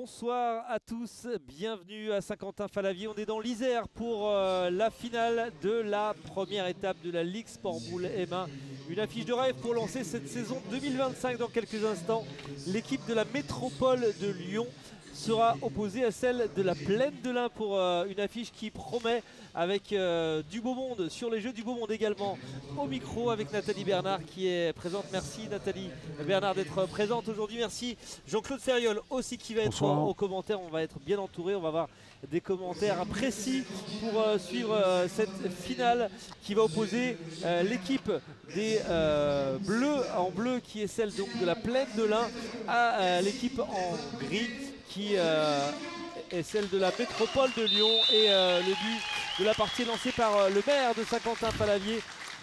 Bonsoir à tous, bienvenue à Saint-Quentin-Fallavier. On est dans l'Isère pour la finale de la première étape de la Ligue Sport Boule M1. Une affiche de rêve pour lancer cette saison 2025 dans quelques instants. L'équipe de la métropole de Lyon sera opposée à celle de la Plaine de l'Ain pour une affiche qui promet avec du beau monde sur les Jeux du beau monde également au micro avec Nathalie Bernard qui est présente. Merci Nathalie Bernard d'être présente aujourd'hui. Merci Jean-Claude Ferriol aussi qui va être aux commentaires. On va être bien entouré, on va avoir des commentaires précis pour suivre cette finale qui va opposer l'équipe des Bleus en bleu qui est celle donc de la Plaine de l'Ain à l'équipe en gris qui est celle de la métropole de Lyon. Et le but de la partie est lancé par le maire de Saint-Quentin-Fallavier,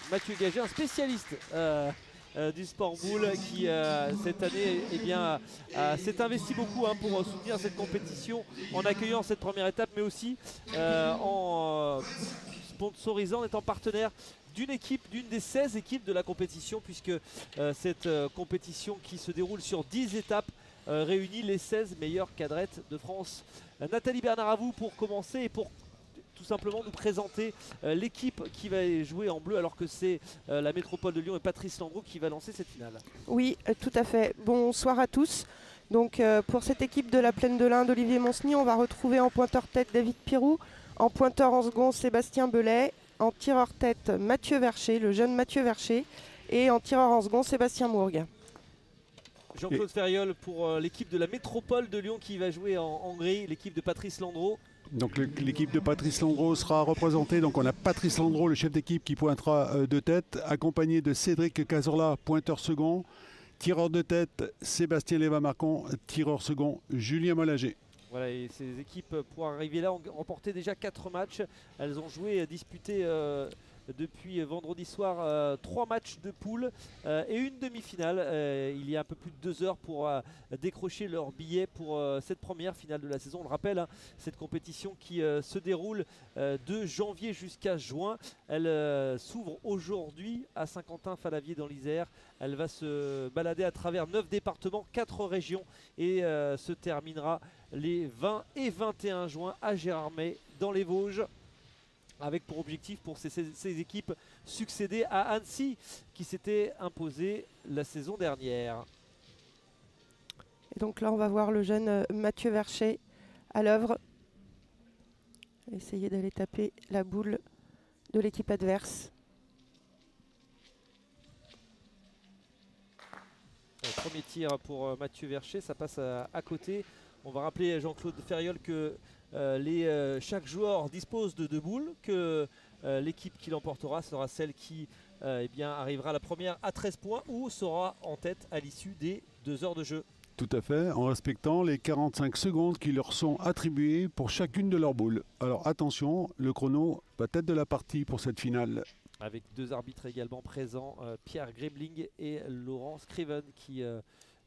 Mathieu Gagé, un spécialiste du sport boule qui cette année s'est investi beaucoup pour soutenir cette compétition en accueillant cette première étape, mais aussi en sponsorisant, en étant partenaire d'une des 16 équipes de la compétition, puisque cette compétition qui se déroule sur 10 étapes réunit les 16 meilleures cadrettes de France. Nathalie Bernard, à vous pour commencer et pour tout simplement nous présenter l'équipe qui va jouer en bleu, alors que c'est la métropole de Lyon et Patrice Landreau qui va lancer cette finale. Oui, tout à fait. Bonsoir à tous. Donc pour cette équipe de la Plaine de l'Ain d'Olivier Monsny, on va retrouver en pointeur tête David Pirou, en pointeur en second Sébastien Belay, en tireur tête Mathieu Vercher, le jeune Mathieu Vercher, et en tireur en second Sébastien Mourgue. Jean-Claude Ferriol pour l'équipe de la métropole de Lyon qui va jouer en gris, l'équipe de Patrice Landreau. Donc l'équipe de Patrice Landreau sera représentée. Donc on a Patrice Landreau, le chef d'équipe, qui pointera de tête, accompagné de Cédric Cazorla, pointeur second. Tireur de tête, Sébastien Léva-Marcon. Tireur second, Julien Mollager. Voilà, et ces équipes pour arriver là ont remporté déjà 4 matchs. Elles ont joué, disputé depuis vendredi soir 3 matchs de poule et une demi-finale. Il y a un peu plus de 2 heures pour décrocher leur billet pour cette première finale de la saison. On le rappelle, cette compétition qui se déroule de janvier jusqu'à juin. Elle s'ouvre aujourd'hui à Saint-Quentin-Fallavier dans l'Isère. Elle va se balader à travers 9 départements, 4 régions et se terminera les 20 et 21 juin à Gérardmer dans les Vosges, avec pour objectif pour ces équipes succéder à Annecy qui s'était imposé la saison dernière. Et donc là on va voir le jeune Mathieu Vercher à l'œuvre, essayer d'aller taper la boule de l'équipe adverse. Premier tir pour Mathieu Vercher, ça passe à côté. On va rappeler Jean-Claude Ferriol que chaque joueur dispose de 2 boules, que l'équipe qui l'emportera sera celle qui arrivera la première à 13 points ou sera en tête à l'issue des 2 heures de jeu. Tout à fait, en respectant les 45 secondes qui leur sont attribuées pour chacune de leurs boules. Alors attention, le chrono va être de la partie pour cette finale. Avec 2 arbitres également présents, Pierre Grebling et Laurent Scriven, qui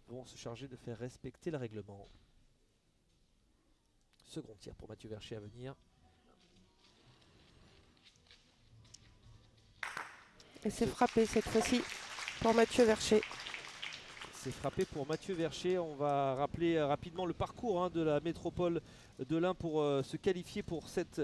vont se charger de faire respecter le règlement. Second tir pour Mathieu Vercher à venir. Et c'est frappé cette fois-ci pour Mathieu Vercher. C'est frappé pour Mathieu Vercher. On va rappeler rapidement le parcours de la métropole de l'Ain pour se qualifier pour cette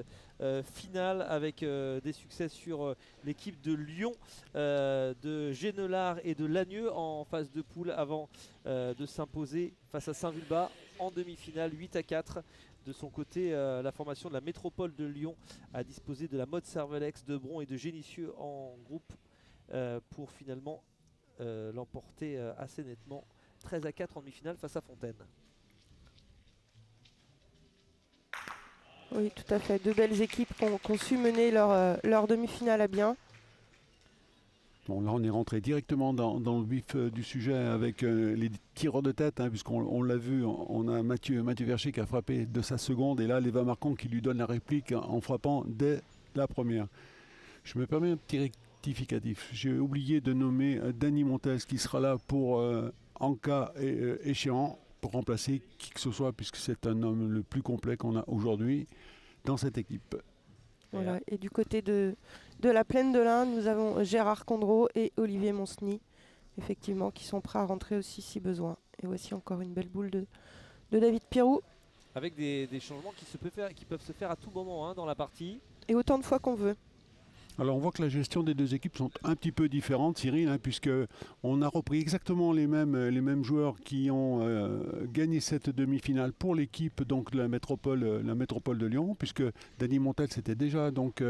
finale, avec des succès sur l'équipe de Lyon, de Génelard et de Lagneux en phase de poule, avant de s'imposer face à Saint-Vulbas en demi-finale 8-4. De son côté, la formation de la métropole de Lyon a disposé de la Mode Cervelex, de Bron et de Génissieux en groupe pour finalement l'emporter assez nettement 13-4 en demi-finale face à Fontaine. Oui, tout à fait. 2 belles équipes qui ont su mener leur demi-finale à bien. Bon, là on est rentré directement dans le vif du sujet avec les tireurs de tête, puisqu'on l'a vu, on a Mathieu Vercher qui a frappé de sa seconde, et là Léva-Marcon qui lui donne la réplique en frappant dès la première. Je me permets un petit rectificatif. J'ai oublié de nommer Dany Montes qui sera là pour en cas échéant, pour remplacer qui que ce soit, puisque c'est un homme le plus complet qu'on a aujourd'hui dans cette équipe. Voilà. Et du côté de la Plaine de l'Ain, nous avons Gérard Condreau et Olivier Monsny, effectivement, qui sont prêts à rentrer aussi si besoin. Et voici encore une belle boule de David Pirou Avec des changements qui peuvent se faire à tout moment dans la partie. Et autant de fois qu'on veut. Alors on voit que la gestion des deux équipes sont un petit peu différentes, Cyril, puisque on a repris exactement les mêmes joueurs qui ont gagné cette demi-finale pour l'équipe donc de la métropole de Lyon, puisque Dany Montel s'était déjà donc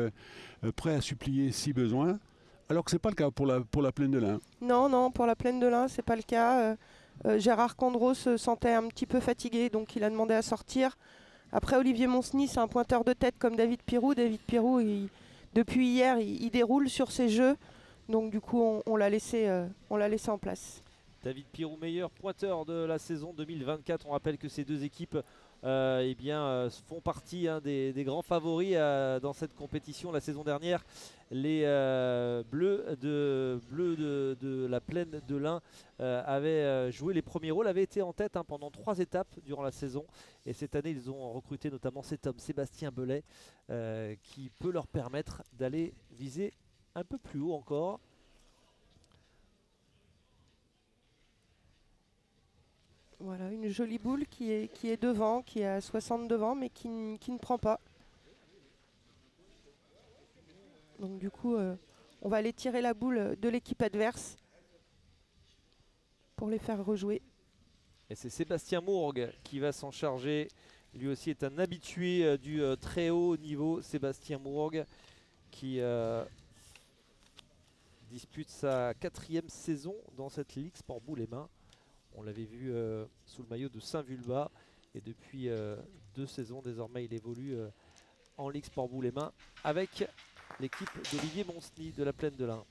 prêt à supplier si besoin, alors que c'est pas le cas pour la Plaine de l'Ain. Non, pour la Plaine de l'Ain, c'est pas le cas. Gérard Condro se sentait un petit peu fatigué, donc il a demandé à sortir. Après, Olivier Monsny, c'est un pointeur de tête comme David Pirou. David Pirou, depuis hier, il déroule sur ses jeux. Donc du coup, on l'a laissé en place. David Pirou, meilleur pointeur de la saison 2024. On rappelle que ces deux équipes font partie des grands favoris dans cette compétition la saison dernière. Les Bleus de la Plaine de l'Ain avaient joué les premiers rôles, avaient été en tête pendant 3 étapes durant la saison. Et cette année, ils ont recruté notamment cet homme, Sébastien Belay, qui peut leur permettre d'aller viser un peu plus haut encore. Voilà, une jolie boule qui est devant, qui est à 60 devant, mais qui ne prend pas. Donc du coup, on va aller tirer la boule de l'équipe adverse pour les faire rejouer. Et c'est Sébastien Mourgue qui va s'en charger. Lui aussi est un habitué du très haut niveau. Sébastien Mourgue qui dispute sa 4e saison dans cette Ligue Sport Boul-et-Main. On l'avait vu sous le maillot de Saint-Vulbas. Et depuis 2 saisons, désormais, il évolue en Ligue Sport Boul-et-Main avec l'équipe d'Olivier Monsny de la Plaine de l'Ain.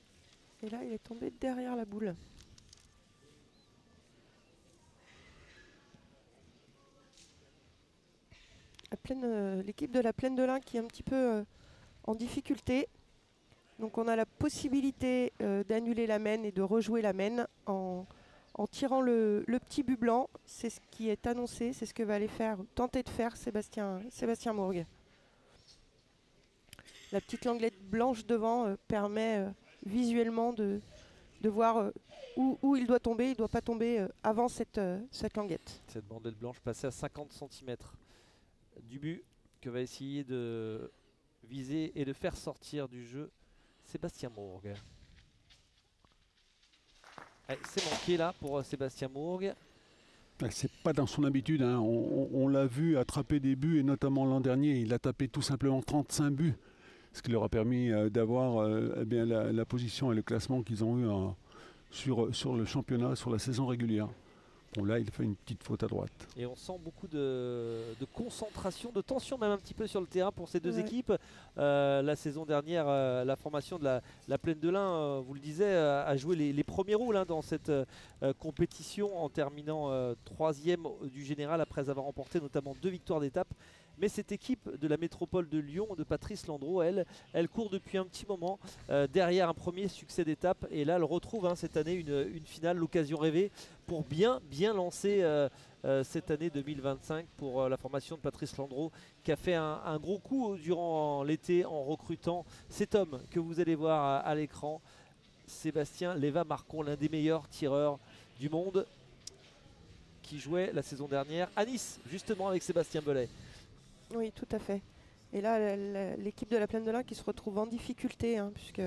Et là, il est tombé derrière la boule. L'équipe de la Plaine de l'Ain qui est un petit peu en difficulté. Donc on a la possibilité d'annuler la mène et de rejouer la mène en tirant le petit but blanc. C'est ce qui est annoncé, c'est ce que va tenter de faire Sébastien Mourgue. La petite languette blanche devant permet visuellement de voir où il doit tomber. Il ne doit pas tomber avant cette languette. Cette bandelle blanche passée à 50 cm du but que va essayer de viser et de faire sortir du jeu Sébastien Mourgue. C'est manqué là pour Sébastien Mourgue. C'est pas dans son habitude, on l'a vu attraper des buts et notamment l'an dernier, il a tapé tout simplement 35 buts. Ce qui leur a permis d'avoir la position et le classement qu'ils ont eu sur le championnat, sur la saison régulière. Bon, là, il fait une petite faute à droite. Et on sent beaucoup de concentration, de tension même un petit peu sur le terrain pour ces deux équipes. La saison dernière, la formation de la Plaine de l'Ain, vous le disiez, a joué les premiers rôles dans cette compétition en terminant 3e du général après avoir remporté notamment 2 victoires d'étape. Mais cette équipe de la métropole de Lyon, de Patrice Landreau, elle court depuis un petit moment derrière un premier succès d'étape. Et là, elle retrouve cette année une finale, l'occasion rêvée pour bien lancer cette année 2025 pour la formation de Patrice Landreau, qui a fait un gros coup durant l'été en recrutant cet homme que vous allez voir à l'écran, Sébastien Léva-Marcon, l'un des meilleurs tireurs du monde, qui jouait la saison dernière à Nice, justement avec Sébastien Belay. Oui, tout à fait. Et là, l'équipe de la Plaine de l'Ain qui se retrouve en difficulté, puisque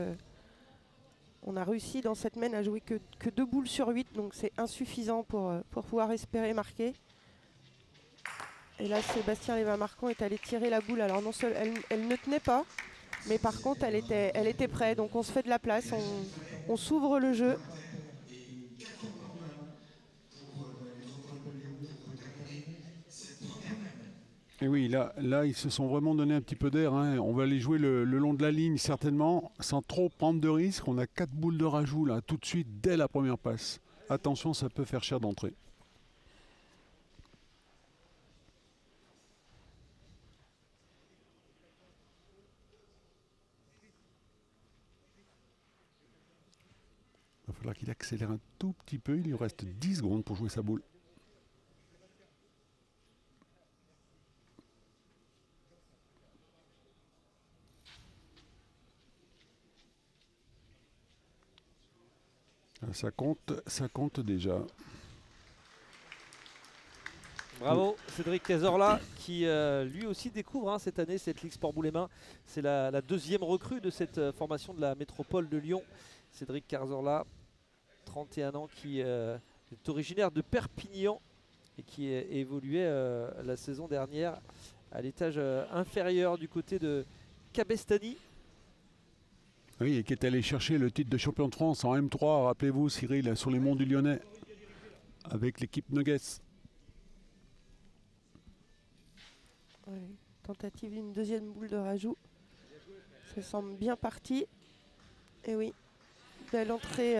on a réussi dans cette mène à jouer que 2 boules sur 8, donc c'est insuffisant pour pouvoir espérer marquer. Et là, Sébastien Léva-Marcon est allé tirer la boule. Alors non seulement elle ne tenait pas, mais par contre elle était prête. Donc on se fait de la place, on s'ouvre le jeu. Et oui, là, ils se sont vraiment donné un petit peu d'air. On va aller jouer le long de la ligne, certainement, sans trop prendre de risques. On a 4 boules de rajout, là, tout de suite, dès la première passe. Attention, ça peut faire cher d'entrée. Il va falloir qu'il accélère un tout petit peu. Il lui reste 10 secondes pour jouer sa boule. Ça compte déjà. Bravo Cédric Cazorla qui lui aussi découvre cette année cette Ligue Sport Boule et Main. C'est la deuxième recrue de cette formation de la métropole de Lyon. Cédric Cazorla, 31 ans, qui est originaire de Perpignan et qui évoluait la saison dernière à l'étage inférieur du côté de Cabestany. Oui, et qui est allé chercher le titre de champion de France en M3, rappelez-vous Cyril, sur les monts du Lyonnais, avec l'équipe Nuggets. Ouais, tentative d'une deuxième boule de rajout. Ça semble bien parti. Et oui, belle entrée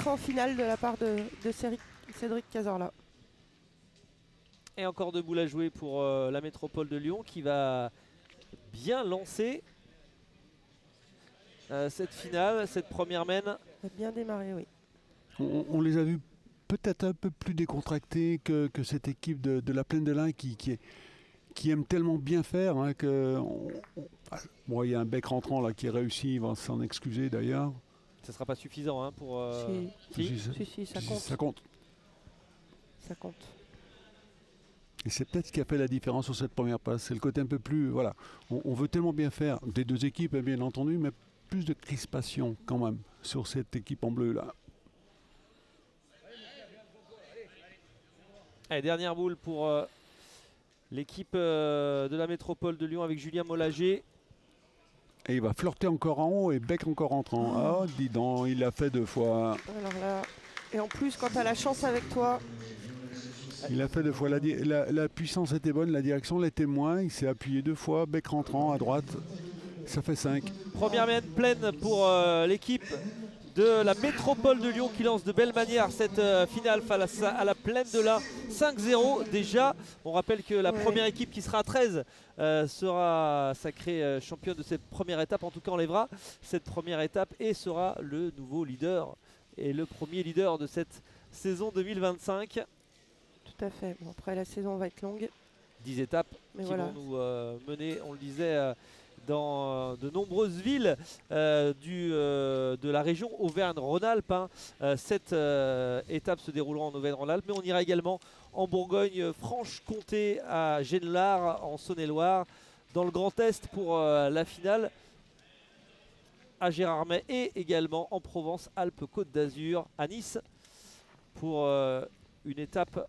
en finale de la part de Cédric Cazorla. Et encore deux boules à jouer pour la métropole de Lyon qui va bien lancer cette finale, cette première mène. Ça a bien démarré, oui. On les a vus peut-être un peu plus décontractés que cette équipe de la Plaine de l'Ain qui aime tellement bien faire que... Bon, il y a un bec rentrant là qui est réussi, il va s'en excuser d'ailleurs. Ce ne sera pas suffisant pour... Si, ça compte. Ça compte. Ça compte. Et c'est peut-être ce qui a fait la différence sur cette première passe. C'est le côté un peu plus... Voilà, on veut tellement bien faire des deux équipes, bien entendu, mais plus de crispation quand même sur cette équipe en bleu là. Allez, dernière boule pour l'équipe de la métropole de Lyon avec Julien Mollager. Et il va flirter encore en haut et bec encore entrant. Ah, dis donc, il l'a fait deux fois. Alors là, et en plus, quand tu as la chance avec toi... Il a fait deux fois. La puissance était bonne, la direction l'était moins. Il s'est appuyé deux fois, bec rentrant à droite. Ça fait 5. Première mène pleine pour l'équipe de la métropole de Lyon qui lance de belle manière cette finale face à la Plaine de l'Ain. 5-0 déjà. On rappelle que la première équipe qui sera à 13 sera sacrée championne de cette première étape. En tout cas, enlèvera cette première étape et sera le nouveau leader et le premier leader de cette saison 2025. Tout à fait. Bon, après, la saison va être longue. 10 étapes qui vont nous mener, on le disait, dans de nombreuses villes de la région Auvergne-Rhône-Alpes. 7 étapes se dérouleront en Auvergne-Rhône-Alpes, mais on ira également en Bourgogne-Franche-Comté, à Genelard, en Saône-et-Loire, dans le Grand Est pour la finale, à Gérardmer, et également en Provence-Alpes-Côte d'Azur, à Nice, pour une étape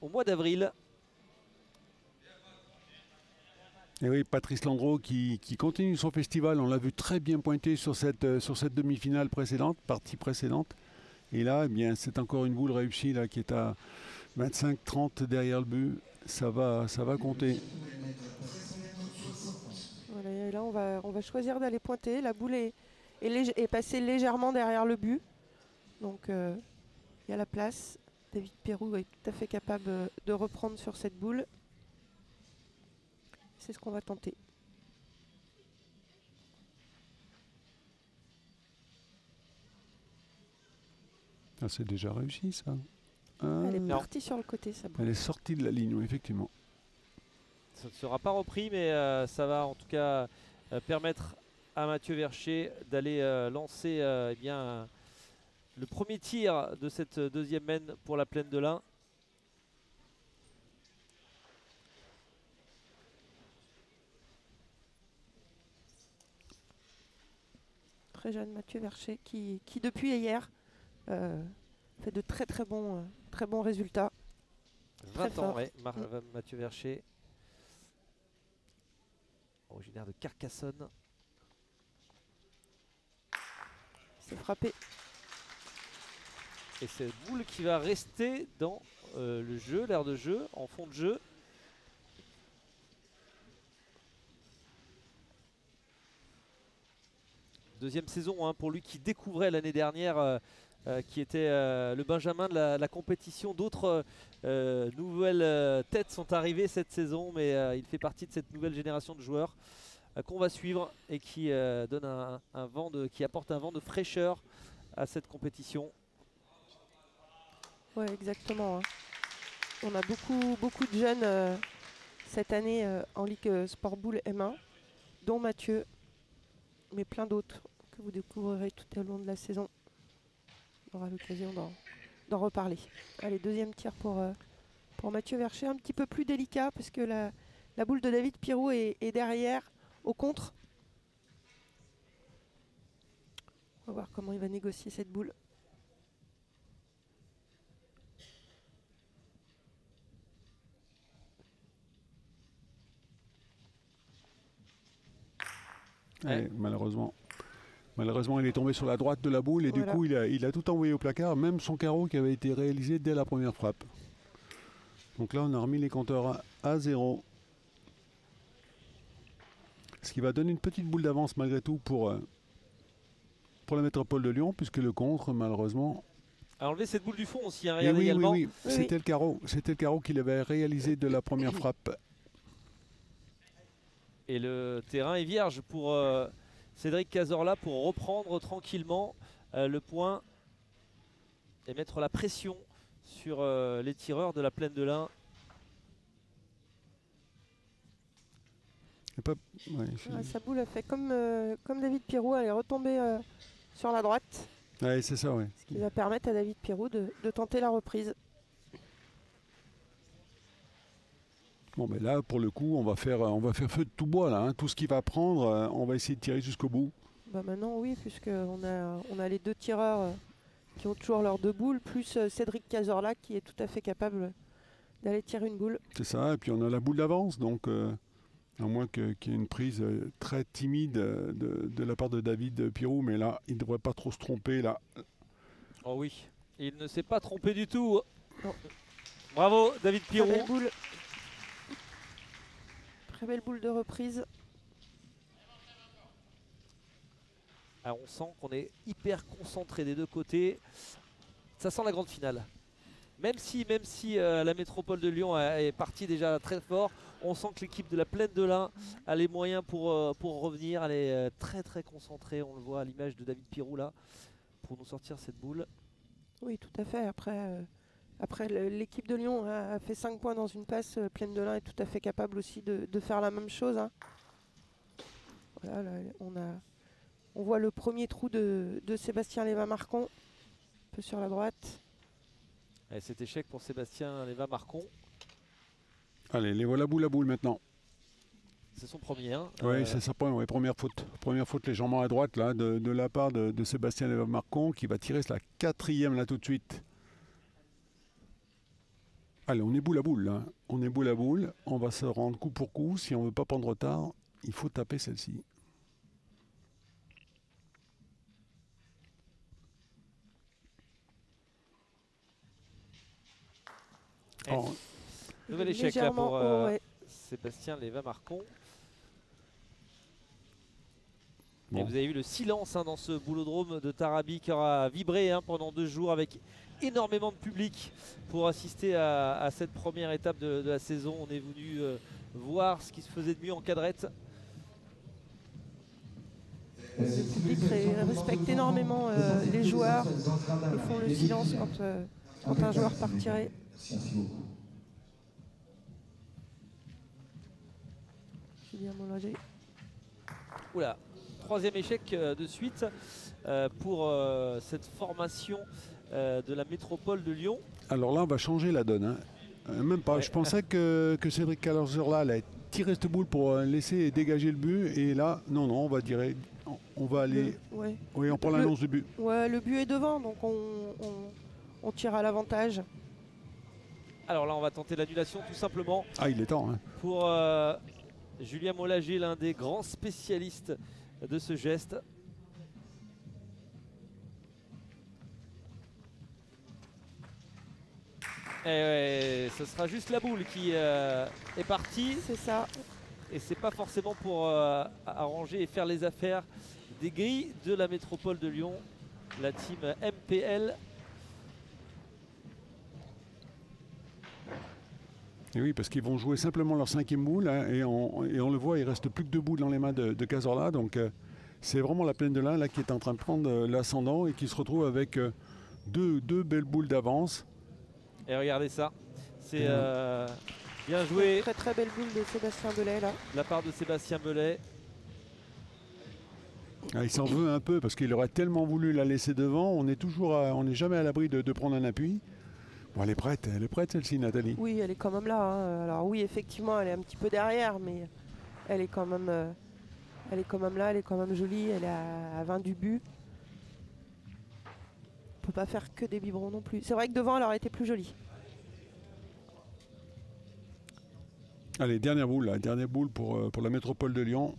au mois d'avril. Et oui, Patrice Landreau qui continue son festival. On l'a vu très bien pointé sur cette demi-finale précédente, partie précédente. Et là, eh bien, c'est encore une boule réussie là, qui est à 25-30 derrière le but. Ça va compter. Voilà, et là, on va choisir d'aller pointer. La boule est passée légèrement derrière le but. Donc, il y a la place. David Pirou est tout à fait capable de reprendre sur cette boule. C'est ce qu'on va tenter. Ah, c'est déjà réussi ça. Elle est partie sur le côté, sa boule. Elle est sortie de la ligne, oui, effectivement. Ça ne sera pas repris, mais ça va en tout cas permettre à Mathieu Vercher d'aller lancer eh bien, le premier tir de cette deuxième mène pour la Plaine de l'Ain. Très jeune Mathieu Vercher qui depuis hier fait de très bons résultats. 20 ans, ouais, Mathieu Vercher, originaire de Carcassonne. C'est frappé. Et c'est boule qui va rester dans le jeu, l'aire de jeu, en fond de jeu. Deuxième saison pour lui qui découvrait l'année dernière, qui était le Benjamin de la compétition. D'autres nouvelles têtes sont arrivées cette saison, mais il fait partie de cette nouvelle génération de joueurs qu'on va suivre et qui donne qui apporte un vent de fraîcheur à cette compétition. Ouais, exactement. On a beaucoup de jeunes cette année en Ligue Sport Boule M1, dont Mathieu, mais plein d'autres que vous découvrirez tout au long de la saison. On aura l'occasion d'en reparler. Allez, deuxième tir pour Mathieu Vercher, un petit peu plus délicat parce que la boule de David Pirou est derrière, au contre. On va voir comment il va négocier cette boule. Ouais, malheureusement, il est tombé sur la droite de la boule et Voilà. du coup il a tout envoyé au placard, même son carreau qui avait été réalisé dès la première frappe. Donc là on a remis les compteurs à 0. Ce qui va donner une petite boule d'avance malgré tout pour la métropole de Lyon, puisque le contre malheureusement... A enlevé cette boule du fond aussi, hein, Et regardez oui, également. oui, c'était le carreau. C'était le carreau qu'il avait réalisé de la première frappe. Et le terrain est vierge pour Cédric Cazorla pour reprendre tranquillement le point et mettre la pression sur les tireurs de la Plaine de l'Ain. Sa boule a fait comme David Pirou, elle est retombée sur la droite. Ouais, c'est ça, ouais. Ce qui va permettre à David Pirou de tenter la reprise. Bon, mais là, pour le coup, on va faire feu de tout bois, là. Hein. Tout ce qu'il va prendre, on va essayer de tirer jusqu'au bout. Bah maintenant, oui, puisqu'on a les deux tireurs qui ont toujours leurs deux boules, plus Cédric Cazorla qui est tout à fait capable d'aller tirer une boule. C'est ça, et puis on a la boule d'avance, donc à moins qu'il y ait une prise très timide de la part de David Pirou, mais là, il ne devrait pas trop se tromper, là. Oh oui, il ne s'est pas trompé du tout. Non. Bravo David Pirou. Très belle boule. Très belle boule de reprise. Alors on sent qu'on est hyper concentré des deux côtés. Ça sent la grande finale. Même si la métropole de Lyon est partie déjà très fort, on sent que l'équipe de la Plaine de l'Ain a les moyens pour revenir. Elle est très très concentrée, on le voit à l'image de David Pirou là, pour nous sortir cette boule. Oui, tout à fait. Après l'équipe de Lyon a fait 5 points dans une passe. Plaine de l'Ain est tout à fait capable aussi de faire la même chose. Hein. Voilà, là, on voit le premier trou de Sébastien Léva-Marcon, un peu sur la droite. Et cet échec pour Sébastien Léva-Marcon. Allez, les voilà boule à boule maintenant. C'est son premier. Hein. Oui, c'est sa première faute. Première faute légèrement à droite là, de la part de Sébastien Léva-Marcon qui va tirer la 4e là tout de suite. Allez, on est boule à boule là. On est boule à boule. On va se rendre coup pour coup. Si on ne veut pas prendre retard, il faut taper celle-ci. Oh. Nouvel échec là pour ouais. Sébastien Léva-Marcon. Bon. Et vous avez eu le silence dans ce boulodrome de Tarabi qui aura vibré pendant 2 jours avec énormément de public pour assister à cette première étape de la saison. On est venu voir ce qui se faisait de mieux en cadrette. Le public respecte énormément les joueurs et font le silence quand un joueur part tirer. Julien Mollager. Oula, 3e échec de suite pour cette formation de la métropole de Lyon. Alors là, on va changer la donne. Hein. Même pas. Ouais. Je pensais que Cédric Cazorla allait tirer cette boule pour laisser dégager le but. Et là, non, on va dire, on va aller. Ouais. Oui, on prend l'annonce du but. Ouais, le but est devant, donc on tire à l'avantage. Alors là, on va tenter l'annulation tout simplement. Ah, il est temps. Hein. Pour Julien Mollager, l'un des grands spécialistes de ce geste. Et ouais, ce sera juste la boule qui est partie. C'est ça. Et c'est pas forcément pour arranger et faire les affaires des grilles de la métropole de Lyon, la team MPL. Et oui, parce qu'ils vont jouer simplement leur 5e boule hein, et on le voit, il reste plus que 2 boules dans les mains de Cazorla. Donc c'est vraiment la Plaine de l'Ain là qui est en train de prendre l'ascendant et qui se retrouve avec deux belles boules d'avance. Et regardez ça, c'est bien joué. Très très belle boule de Sébastien Belay là. De la part de Sébastien Belay. Ah, il s'en veut un peu parce qu'il aurait tellement voulu la laisser devant. On n'est jamais à l'abri de prendre un appui. Bon, elle est prête celle-ci, Nathalie. Oui, elle est quand même là, hein. Alors oui, effectivement, elle est un petit peu derrière, mais elle est quand même là, elle est quand même jolie, elle est à 20 du but. On peut pas faire que des biberons non plus. C'est vrai que devant, elle aurait été plus jolie. Allez, dernière boule pour la métropole de Lyon.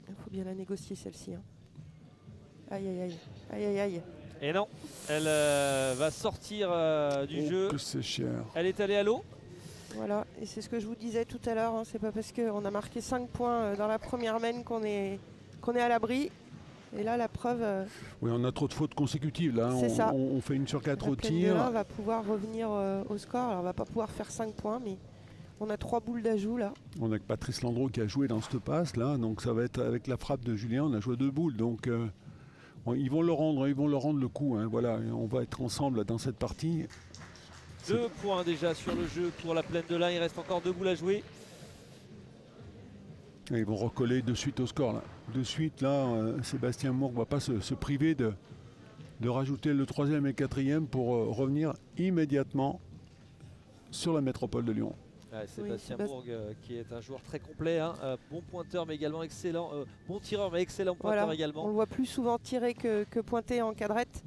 Il faut bien la négocier celle-ci, hein. Aïe, aïe, aïe, aïe, aïe, aïe. Et non, elle va sortir du jeu. Que c'est cher. Elle est allée à l'eau. Voilà, et c'est ce que je vous disais tout à l'heure, hein. C'est pas parce qu'on a marqué 5 points dans la première main qu'on est à l'abri. Et là, la preuve... Oui, on a trop de fautes consécutives là. C'est ça. On fait une sur 4 au La Plaine de tir. l'Ain va pouvoir revenir au score. Alors, on va pas pouvoir faire 5 points, mais on a 3 boules d'ajout là. On a que Patrice Landreau qui a joué dans cette passe là, donc ça va être avec la frappe de Julien. On a joué 2 boules, donc ils vont le rendre le coup, hein. Voilà, on va être ensemble dans cette partie. 2 points déjà sur le jeu pour la Plaine de l'Ain. Il reste encore 2 boules à jouer. Et ils vont recoller de suite au score là. De suite là, Sébastien Mourgue ne va pas se priver de rajouter le 3e et 4e pour revenir immédiatement sur la métropole de Lyon. Ouais, Sébastien Mourgue qui est un joueur très complet, hein. Bon pointeur mais également excellent, bon tireur mais excellent pointeur voilà. également. On le voit plus souvent tirer que pointer en cadrette,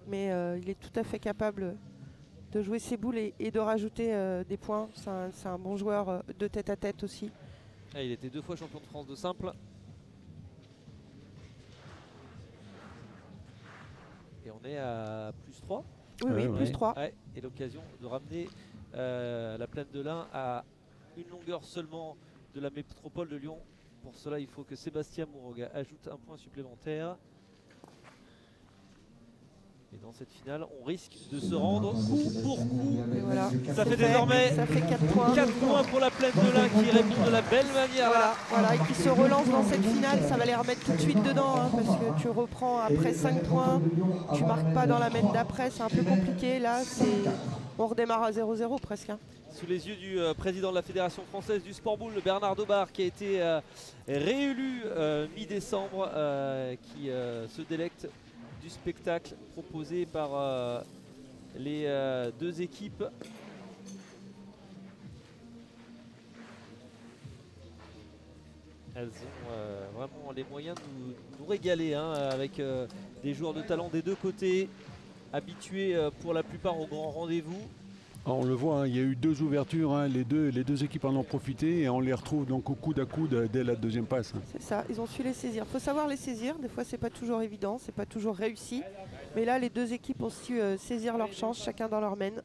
mais il est tout à fait capable de jouer ses boules et de rajouter des points. C'est un bon joueur de tête à tête aussi. Il était 2 fois champion de France de simple. Et on est à plus 3. Oui, plus 3. Ouais, et l'occasion de ramener la Plaine de l'Ain à une longueur seulement de la métropole de Lyon. Pour cela, il faut que Sébastien Mourgue ajoute un point supplémentaire. Et dans cette finale, on risque de se rendre coup pour coup. Voilà. Ça fait désormais 4 points. 4 points pour la Plaine de l'Ain qui répond de la belle manière. Voilà, et qui se relance dans cette finale. Ça va les remettre tout de suite dedans, hein, parce que tu reprends après 5 points. Tu marques pas dans la mène d'après, c'est un peu compliqué. Là, on redémarre à 0-0 presque, hein. Sous les yeux du président de la Fédération française du sport boule, Bernard Daubard, qui a été réélu mi-décembre, qui se délecte du spectacle proposé par les 2 équipes. Elles ont vraiment les moyens de nous régaler, hein, avec des joueurs de talent des 2 côtés, habitués pour la plupart au grand rendez-vous. On le voit, hein, il y a eu 2 ouvertures, hein, les deux équipes en ont profité et on les retrouve donc au coude à coude dès la 2e passe. C'est ça, ils ont su les saisir. Il faut savoir les saisir, des fois c'est pas toujours évident, c'est pas toujours réussi. Mais là les 2 équipes ont su saisir leur chance, chacun dans leur mène.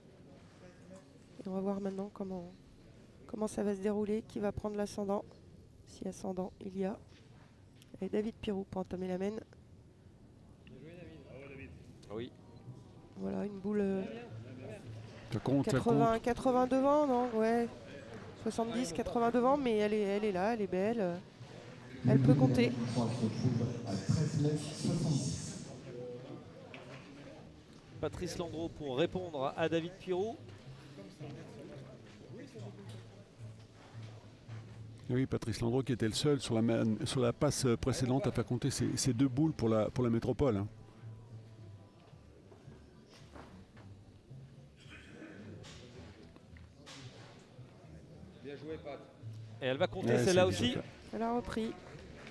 Et on va voir maintenant comment ça va se dérouler, qui va prendre l'ascendant. Si ascendant il y a. Et David Pirou pour entamer la mène. Oui. Voilà, une boule... Ça compte, 80 devant, non? Ouais. 70, 80 devant, mais elle est là, elle est belle. Elle peut compter. Patrice Landreau pour répondre à David Pirou. Oui, Patrice Landreau qui était le seul sur la passe précédente à faire compter ces 2 boules pour la métropole, hein. Et elle va compter celle-là aussi. Elle a repris,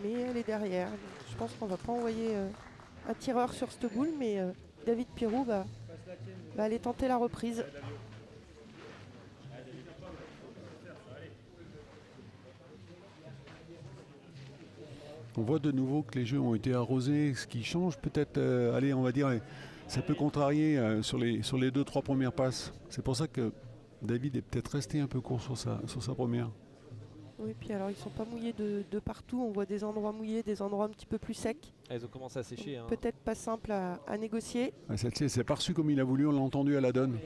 mais elle est derrière. Je pense qu'on va pas envoyer un tireur sur cette boule, mais David Pirou va aller tenter la reprise. On voit de nouveau que les jeux ont été arrosés, ce qui change peut-être, allez, on va dire, ça peut contrarier sur les 2-3 premières passes. C'est pour ça que David est peut-être resté un peu court sur sa première. Oui, puis alors ils sont pas mouillés de partout. On voit des endroits mouillés, des endroits un petit peu plus secs. Elles ont commencé à sécher, hein. Peut-être pas simple à négocier. Celle-ci, c'est pas reçu comme il a voulu, on l'a entendu à la donne.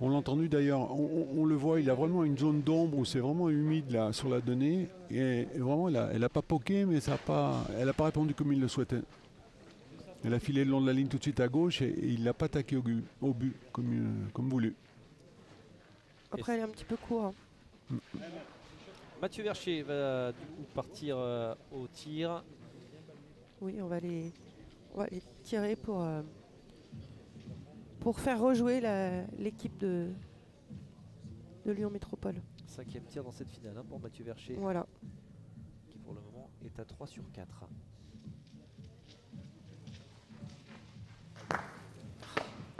On l'a entendu d'ailleurs, on le voit, il a vraiment une zone d'ombre où c'est vraiment humide là, sur la donnée. Et vraiment, elle n'a pas poqué, mais elle n'a pas répondu comme il le souhaitait. Elle a filé le long de la ligne tout de suite à gauche et il l'a pas attaqué au but comme voulu. Après, elle est un petit peu court, hein. Mathieu Vercher va du coup partir au tir. Oui, on va les tirer pour faire rejouer l'équipe de Lyon Métropole. 5e tir dans cette finale pour Mathieu Vercher. Voilà. Qui pour le moment est à 3 sur 4.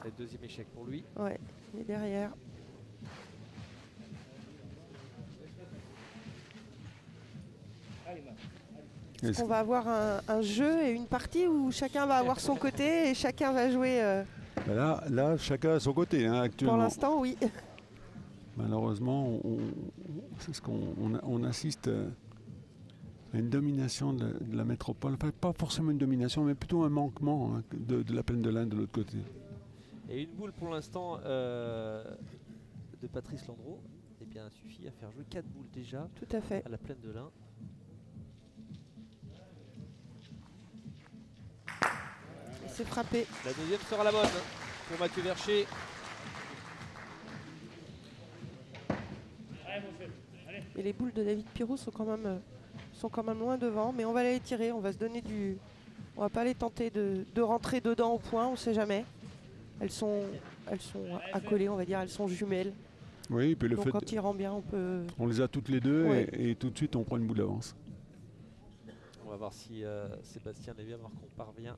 Le deuxième échec pour lui. Ouais, il est derrière. Est-ce qu'on va avoir un jeu et une partie où chacun va avoir son côté et chacun va jouer Là, chacun à son côté hein, actuellement. Pour l'instant, oui. Malheureusement, c'est ce qu'on assiste à une domination de la métropole. Enfin, pas forcément une domination, mais plutôt un manquement hein, de la plaine de l'Inde de l'autre côté. Et une boule pour l'instant de Patrice Landreau, eh bien, suffit à faire jouer 4 boules déjà. Tout à fait. À la plaine de l'Inde. C'est frappé. La deuxième sera la bonne pour Mathieu Vercher. Et les boules de David Pirou sont quand même loin devant, mais on va les tirer, on va se donner on va pas les tenter de rentrer dedans au point, on sait jamais. Elles sont accolées, on va dire, elles sont jumelles. Oui, puis donc quand il rend bien, on peut... On les a toutes les deux ouais. et tout de suite on prend une boule d'avance. On va voir si Sébastien Lévy-Marcon parvient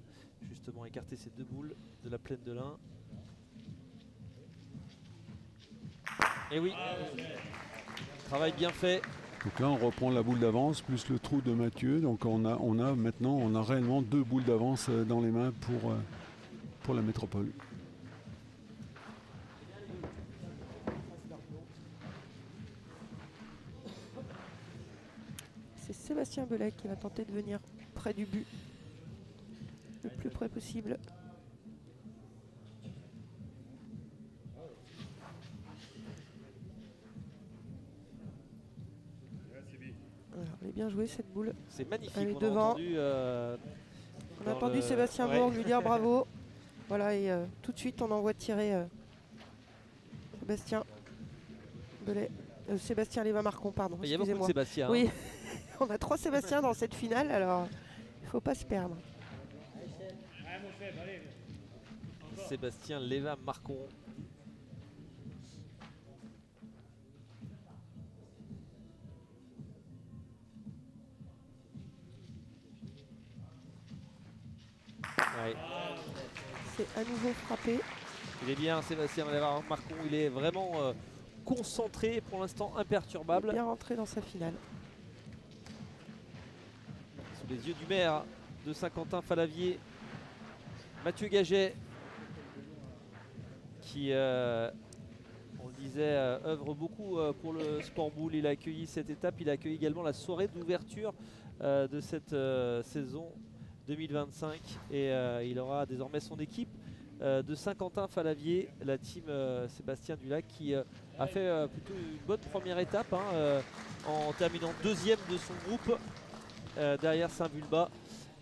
justement à écarter ces 2 boules de la plaine de l'Ain. Et oui, travail bien fait. Donc là on reprend la boule d'avance plus le trou de Mathieu. Donc on a réellement 2 boules d'avance dans les mains pour la métropole. C'est Sébastien Belay qui va tenter de venir près du but, le plus près possible. Alors, elle est bien jouée cette boule. C'est magnifique. Elle est on devant. On a entendu Sébastien Bourg lui dire bravo. Voilà, et tout de suite on envoie tirer Sébastien Belay. Sébastien Lévy-Marcon, pardon. Il y a beaucoup de Sébastien. Oui, on a 3 Sébastien dans cette finale, alors il ne faut pas se perdre. Sébastien Lévy-Marcon. Ouais. C'est à nouveau frappé. Il est bien, Sébastien Lévy-Marcon. Il est vraiment concentré, pour l'instant imperturbable. Il est bien rentré dans sa finale. Sous les yeux du maire de Saint-Quentin-Falavier, Mathieu Gaget, qui, on le disait, œuvre beaucoup pour le sport boule. Il a accueilli cette étape. Il a accueilli également la soirée d'ouverture de cette saison 2025 et il aura désormais son équipe de Saint-Quentin-Falavier, la team Sébastien Dulac, qui a fait plutôt une bonne première étape en terminant 2e de son groupe derrière Saint-Vulbas,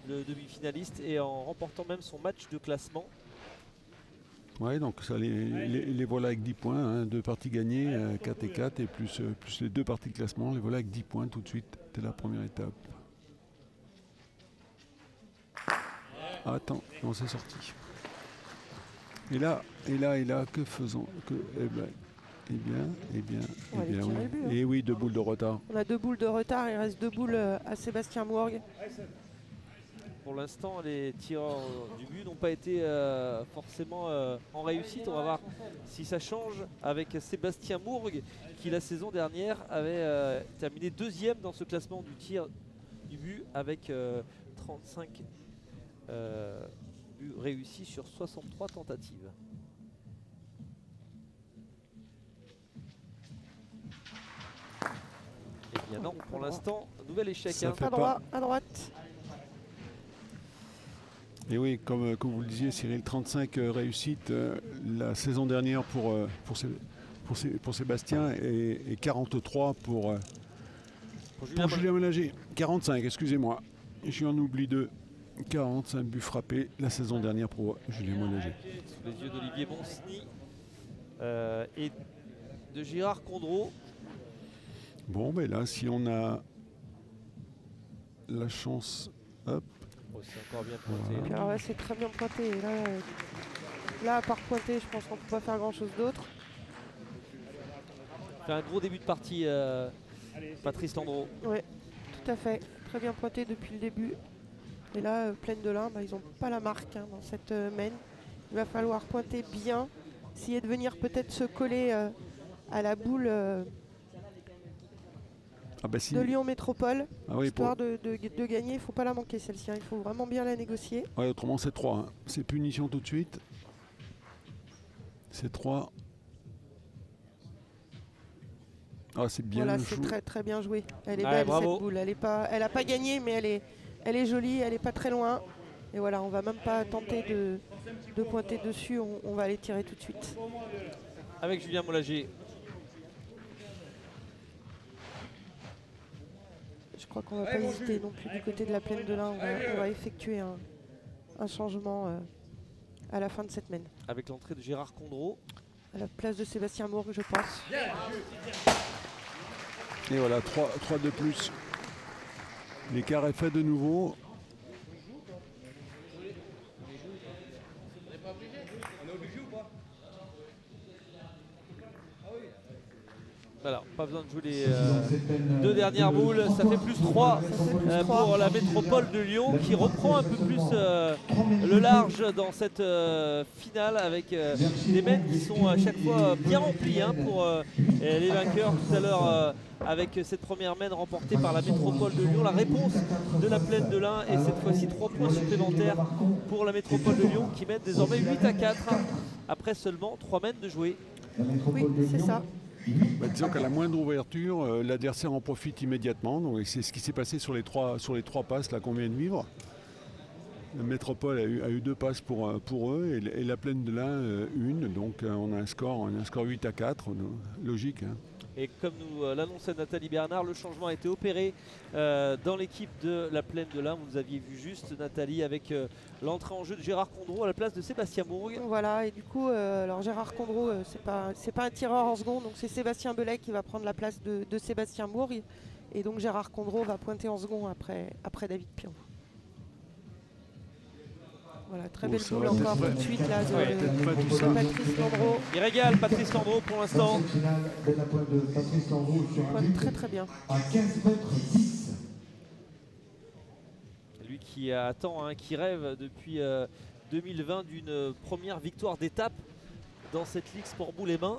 le demi-finaliste, et en remportant même son match de classement. Oui, donc ça, les voilà avec 10 points, hein, 2 parties gagnées, 4 et 4, et plus les 2 parties de classement, les voilà avec 10 points tout de suite dès la première étape. Attends, on s'est sorti. Et là, que faisons Eh bien, oui. Et oui, 2 boules de retard. On a 2 boules de retard, il reste 2 boules à Sébastien Mourgue. Pour l'instant, les tireurs du but n'ont pas été forcément en réussite. On va voir si ça change avec Sébastien Mourgue, qui la saison dernière avait terminé 2e dans ce classement du tir du but avec 35 buts réussis sur 63 tentatives. Eh bien non, pour l'instant, nouvel échec. À droite. Et oui, comme vous le disiez, Cyril, 35 réussites la saison dernière pour Sébastien et 43 pour Julien Mélanger. 45, excusez-moi. J'en oublie 2. 45 buts frappés la saison dernière pour Julien Mélanger. Sous les yeux d'Olivier Monsny et de Gérard Condreau. Bon, mais là, si on a la chance, hop. Oh, c'est encore bien pointé. Voilà. Alors là, c'est très bien pointé. Et là, à part pointer, je pense qu'on ne peut pas faire grand-chose d'autre. Fait un gros début de partie, Patrice Landreau. Oui, tout à fait. Très bien pointé depuis le début. Et là, Plaine de l'Ain, ils n'ont pas la marque dans cette main. Il va falloir pointer bien, essayer de venir peut-être se coller à la boule Si. de Lyon Métropole. Oui, histoire de gagner, il ne faut pas la manquer celle-ci. Il faut vraiment bien la négocier. Ouais, autrement, c'est 3. C'est punition tout de suite. C'est 3. Ah, c'est bien Voilà, joué. c'est très très bien joué. Elle est Ouais, belle bravo. cette boule. Elle n'a pas gagné, mais elle est jolie, elle n'est pas très loin. Et voilà, on va même pas tenter de pointer dessus, on va aller tirer tout de suite. Avec Julien Mollager. Je crois qu'on va pas hésiter non plus du côté de la Plaine de l'Ain. On va effectuer un changement à la fin de cette main. Avec l'entrée de Gérard Condreau. À la place de Sébastien Mourgue, je pense. Et voilà, 3 de plus. L'écart est fait de nouveau. Voilà, pas besoin de jouer les deux dernières boules. Ça fait plus 3 pour la métropole de Lyon qui reprend un peu plus le large dans cette finale avec des mains qui sont à chaque fois bien remplies pour les vainqueurs tout à l'heure avec cette première main remportée par la métropole de Lyon. La réponse de la Plaine de l'Ain et cette fois-ci 3 points supplémentaires pour la métropole de Lyon qui mène désormais 8-4 après seulement 3 mains de jouer. Oui, c'est ça. Disons qu'à la moindre ouverture, l'adversaire en profite immédiatement. Donc c'est ce qui s'est passé sur les trois passes là qu'on vient de vivre. La métropole a eu 2 passes pour eux et la Plaine de l'Ain une. Donc on a un score 8-4, logique. Et comme nous l'annonçait Nathalie Bernard, le changement a été opéré dans l'équipe de la Plaine de l'Ain. Vous nous aviez vu juste, Nathalie, avec l'entrée en jeu de Gérard Condreau à la place de Sébastien Mourgue. Voilà, et du coup, alors Gérard Condreau, c'est pas un tireur en seconde, donc c'est Sébastien Belay qui va prendre la place de Sébastien Mourgue. Et donc Gérard Condreau va pointer en second après David Pirou. Voilà, très belle boule encore tout de suite là de Patrice Landreau. Il régale Patrice Landreau pour l'instant. Pointe très très bien. Lui qui attend, qui rêve depuis 2020 d'une première victoire d'étape dans cette Ligue Sport Boule et Main.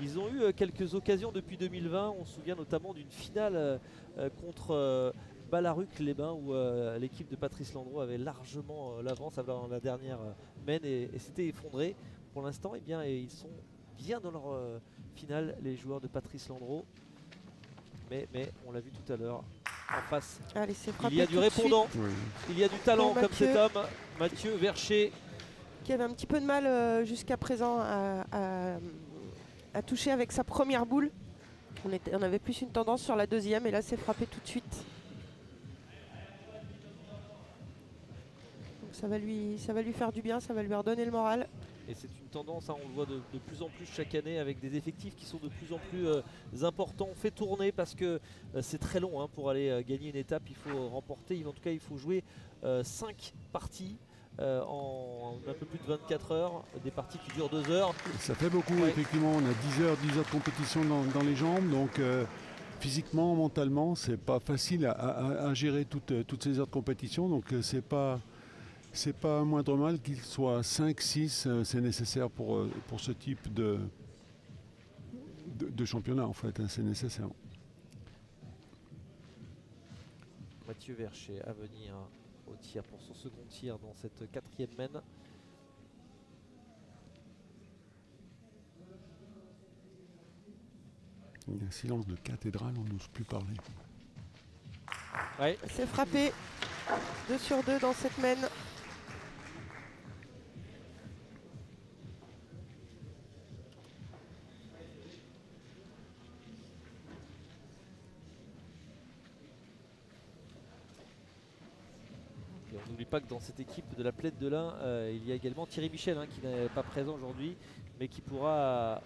Ils ont eu quelques occasions depuis 2020. On se souvient notamment d'une finale contre Ballaruc-les-Bains où l'équipe de Patrice Landreau avait largement l'avance avant la dernière main et s'était effondré. Pour l'instant, ils sont bien dans leur finale, les joueurs de Patrice Landreau. Mais on l'a vu tout à l'heure, en face, allez, il y a du répondant, il y a du talent comme cet homme, Mathieu Vercher. Qui avait un petit peu de mal jusqu'à présent à toucher avec sa première boule. On avait plus une tendance sur la deuxième et là c'est frappé tout de suite. Donc ça va lui faire du bien, ça va lui redonner le moral. Et c'est une tendance, on le voit de plus en plus chaque année avec des effectifs qui sont de plus en plus importants. On fait tourner parce que c'est très long pour aller gagner une étape. Il faut remporter, en tout cas il faut jouer 5 parties en un peu plus de 24 heures, des parties qui durent 2 heures. Ça fait beaucoup, effectivement. On a 10 heures de compétition dans les jambes. Donc physiquement, mentalement, c'est pas facile à gérer toutes ces heures de compétition. Donc c'est pas un moindre mal qu'il soit 5, 6, c'est nécessaire pour ce type de championnat en fait, c'est nécessaire. Mathieu Vercher à venir au tir pour son second tir dans cette 4e main. Il y a un silence de cathédrale, on n'ose plus parler. Ouais. C'est frappé 2 sur 2 dans cette main. Et on n'oublie pas que dans cette équipe de la Plaine de l'Ain, il y a également Thierry Michel qui n'est pas présent aujourd'hui, mais qui pourra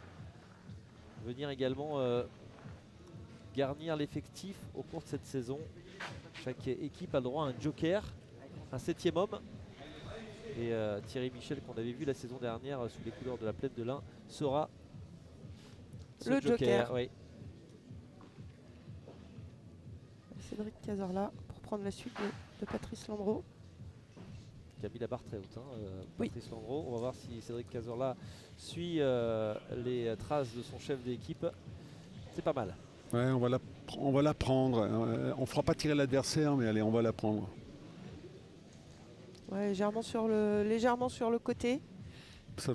venir également garnir l'effectif au cours de cette saison. Chaque équipe a le droit à un joker, un 7e homme. Et Thierry Michel, qu'on avait vu la saison dernière sous les couleurs de la Plaine de l'Ain, sera le joker. Oui. Cédric Cazorla pour prendre la suite de Patrice Landreau. Qui a mis la barre très haute, Oui. Patrice Landreau. On va voir si Cédric Cazorla suit les traces de son chef d'équipe. C'est pas mal. Ouais, on va la prendre. On fera pas tirer l'adversaire, mais allez, on va la prendre. Ouais, légèrement sur le côté. Ça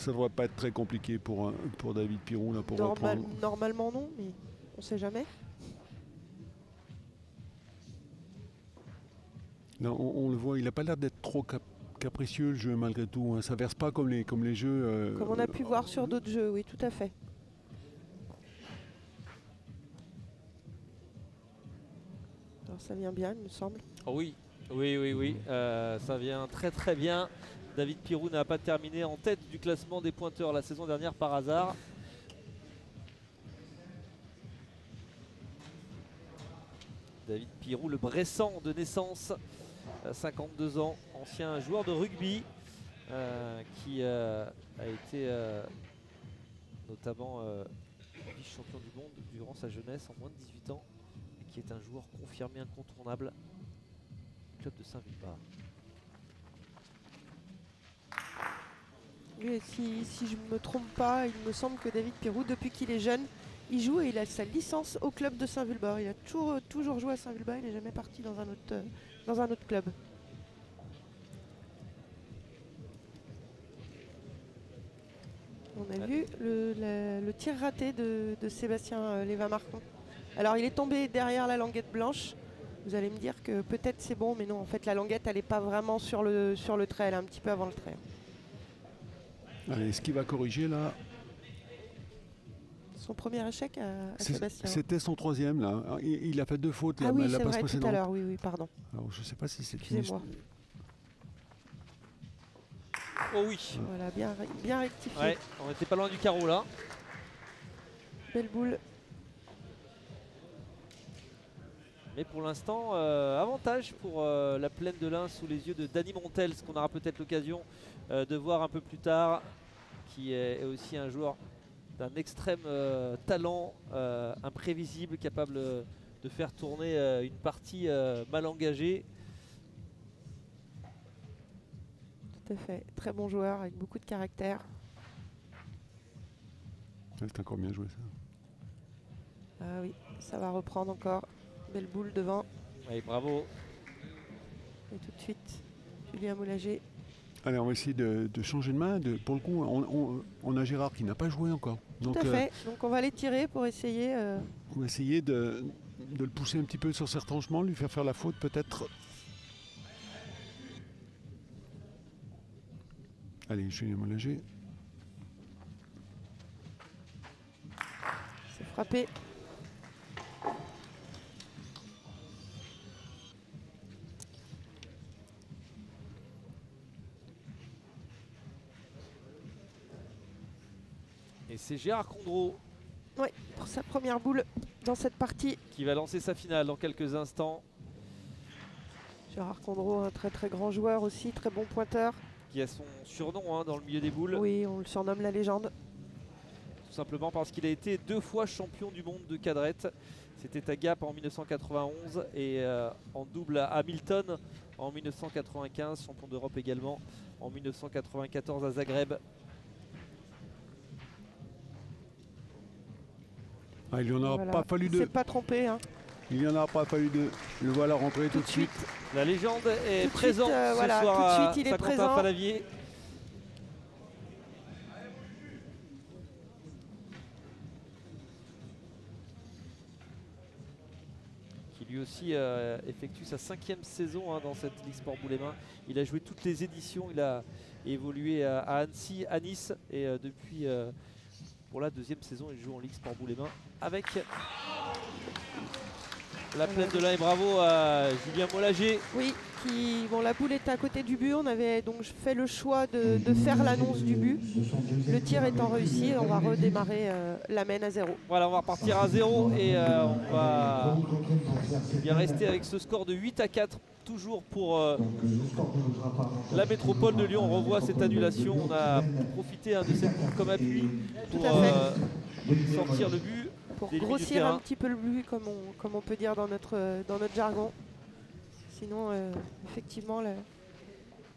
devrait pas être très compliqué pour David Pirou là, pour reprendre. Normalement non, mais on sait jamais. Là, on le voit, il n'a pas l'air d'être trop capricieux le jeu malgré tout. Hein. Ça verse pas comme les jeux. Comme on a pu voir sur d'autres jeux, oui, tout à fait. Alors ça vient bien, il me semble. Oh oui, ça vient très très bien. David Pirou n'a pas terminé en tête du classement des pointeurs la saison dernière par hasard. David Pirou, le Bressan de naissance, 52 ans, ancien joueur de rugby qui a été notamment vice-champion du monde durant sa jeunesse en moins de 18 ans et qui est un joueur confirmé incontournable du club de Saint-Vulbas. Oui, si je ne me trompe pas, il me semble que David Pirou, depuis qu'il est jeune, il joue et il a sa licence au club de Saint-Vulbas. Il a toujours joué à Saint-Vulbas, il n'est jamais parti dans un autre club. On a vu le tir raté de Sébastien Lévin-Marcon. Alors il est tombé derrière la languette blanche. Vous allez me dire que peut-être c'est bon, mais non, en fait la languette elle n'est pas vraiment sur le trait, elle est un petit peu avant le trait. Allez, ce qu'il va corriger là. Son premier échec à Sébastien. C'était son 3e là. Il a fait 2 fautes la passe vrai, précédente. tout à l'heure, oui, pardon. Alors je sais pas si c'est Excusez-moi. Oh oui. Voilà, bien rectifié. Ouais, on n'était pas loin du carreau là. Belle boule. Mais pour l'instant, avantage pour la Plaine de l'Ain sous les yeux de Dany Montel, ce qu'on aura peut-être l'occasion de voir un peu plus tard, qui est aussi un joueur d'un extrême talent, imprévisible, capable de faire tourner une partie mal engagée. Tout à fait. Très bon joueur avec beaucoup de caractère. C'est encore bien joué ça. Ah oui, ça va reprendre encore. Belle boule devant. Oui, bravo. Et tout de suite, Julien Moulager. Allez, on va essayer de changer de main. Pour le coup, on a Gérard qui n'a pas joué encore. Donc, tout à fait. Donc on va les tirer pour essayer. On va essayer de le pousser un petit peu sur ses retranchements, lui faire la faute peut-être. Allez, Julien Moulager. C'est frappé. Et c'est Gérard Condreau. Oui, pour sa première boule dans cette partie. Qui va lancer sa finale dans quelques instants. Gérard Condreau, un très très grand joueur aussi, très bon pointeur. Qui a son surnom dans le milieu des boules. Oui, on le surnomme la légende. Tout simplement parce qu'il a été 2 fois champion du monde de cadrette. C'était à Gap en 1991 et en double à Hamilton en 1995, champion d'Europe également en 1994 à Zagreb. Ah, il n'y en aura pas fallu de. Il ne s'est pas trompé. Hein. Il n'y en aura pas fallu de. Le voilà rentrer tout de suite. La légende est présente ce voilà, soir tout de suite, il à est présent. Saint-Quentin-Fallavier. Qui lui aussi effectue sa 5e saison dans cette Ligue Sport Boulay-Main. Il a joué toutes les éditions, il a évolué à Annecy, à Nice et depuis pour la 2e saison il joue en Ligue Sport Boulay-Main avec La plaine de l'Ain et bravo à Julien Mollager. Oui, bon, la boule était à côté du but. On avait donc fait le choix de faire l'annonce du but. Le tir étant réussi, on va redémarrer la mène à 0. Voilà, on va repartir à 0 et on va bien rester avec ce score de 8-4, toujours pour la métropole de Lyon. On revoit cette annulation. On a profité de cette boule comme appui pour sortir le but. Pour grossir un petit peu le but, comme on peut dire dans notre jargon. Sinon, effectivement,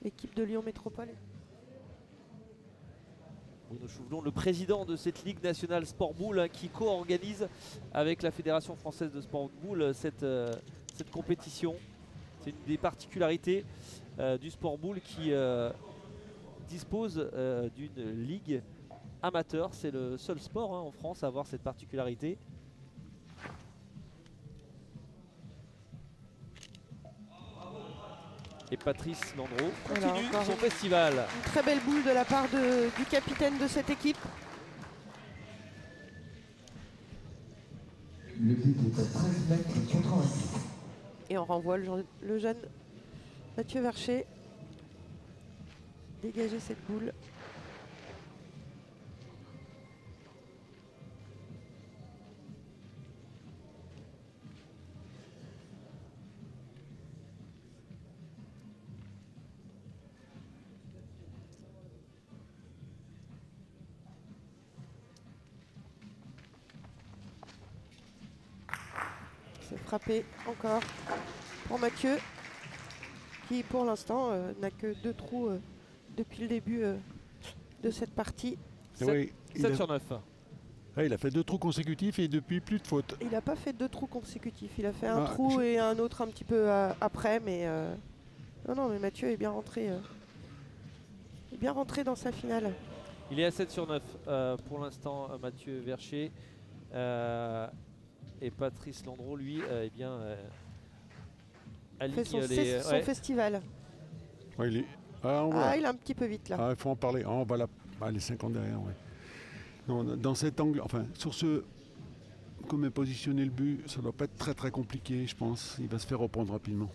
l'équipe de Lyon Métropole. Bruno Chouvelon, le président de cette Ligue nationale Sport Boule, qui co-organise avec la Fédération française de Sport Boule cette compétition. C'est une des particularités du Sport Boule qui dispose d'une ligue amateur. C'est le seul sport en France à avoir cette particularité. Et Patrice Landreau continue son festival. Une très belle boule de la part du capitaine de cette équipe. Le but est à 13 mètres 86. Et on renvoie le jeune Mathieu Vercher dégager cette boule. Frappé encore pour Mathieu, qui pour l'instant n'a que 2 trous depuis le début de cette partie. 7 sur 9. Ouais, il a fait 2 trous consécutifs et depuis plus de fautes. Il n'a pas fait 2 trous consécutifs, il a fait un trou et un autre un petit peu après, mais non, mais Mathieu est bien rentré dans sa finale. Il est à 7 sur 9 pour l'instant, Mathieu Vercher. Et Patrice Landreau, lui, fait son festival. Ouais, il est un petit peu vite là. Il faut en parler. On va les 50 derrière. Ouais. Non, dans cet angle, enfin, sur ce, comme est positionné le but, ça ne doit pas être très très compliqué, je pense. Il va se faire reprendre rapidement.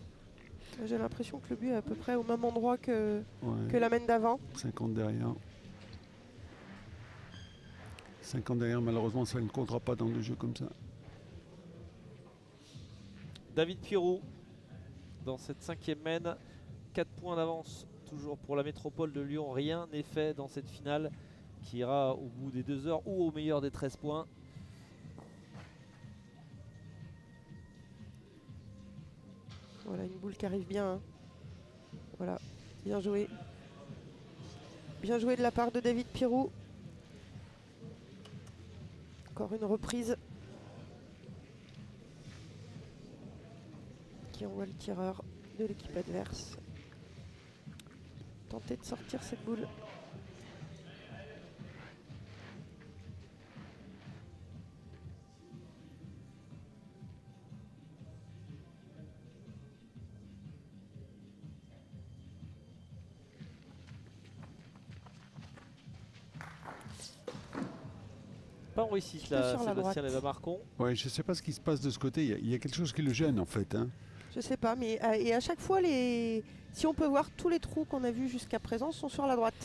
J'ai l'impression que le but est à peu près au même endroit que la mène d'avant. 50 derrière. 50 derrière, malheureusement, ça ne comptera pas dans le jeu comme ça. David Pirou dans cette 5e mène, 4 points d'avance toujours pour la métropole de Lyon. Rien n'est fait dans cette finale qui ira au bout des 2 heures ou au meilleur des 13 points. Voilà une boule qui arrive bien. Hein. Voilà, bien joué. Bien joué de la part de David Pirou. Encore une reprise. Qui envoie le tireur de l'équipe adverse tenter de sortir cette boule. Pas en réussite là, Sébastien Léva-Marcon. Ouais, je ne sais pas ce qui se passe de ce côté. Il y a quelque chose qui le gêne en fait. Hein. Je sais pas, mais et à chaque fois, si on peut voir, tous les trous qu'on a vus jusqu'à présent sont sur la droite.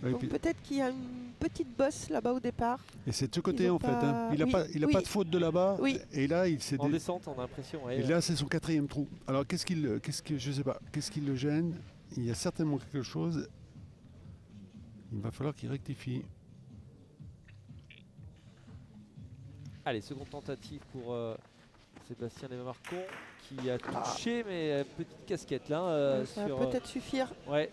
Ouais, donc peut-être qu'il y a une petite bosse là-bas au départ. Et c'est de ce côté en fait. Hein. Il n'a pas de faute de là-bas. Oui. Et là, il s'est en descente, on a l'impression. Ouais, et là, c'est son 4e trou. Alors je sais pas. Qu'est-ce qui le gêne? Il y a certainement quelque chose. Il va falloir qu'il rectifie. Allez, seconde tentative pour Sébastien Léva-Marcon qui a touché, mais petite casquette là. Ça va peut-être suffire. Ouais,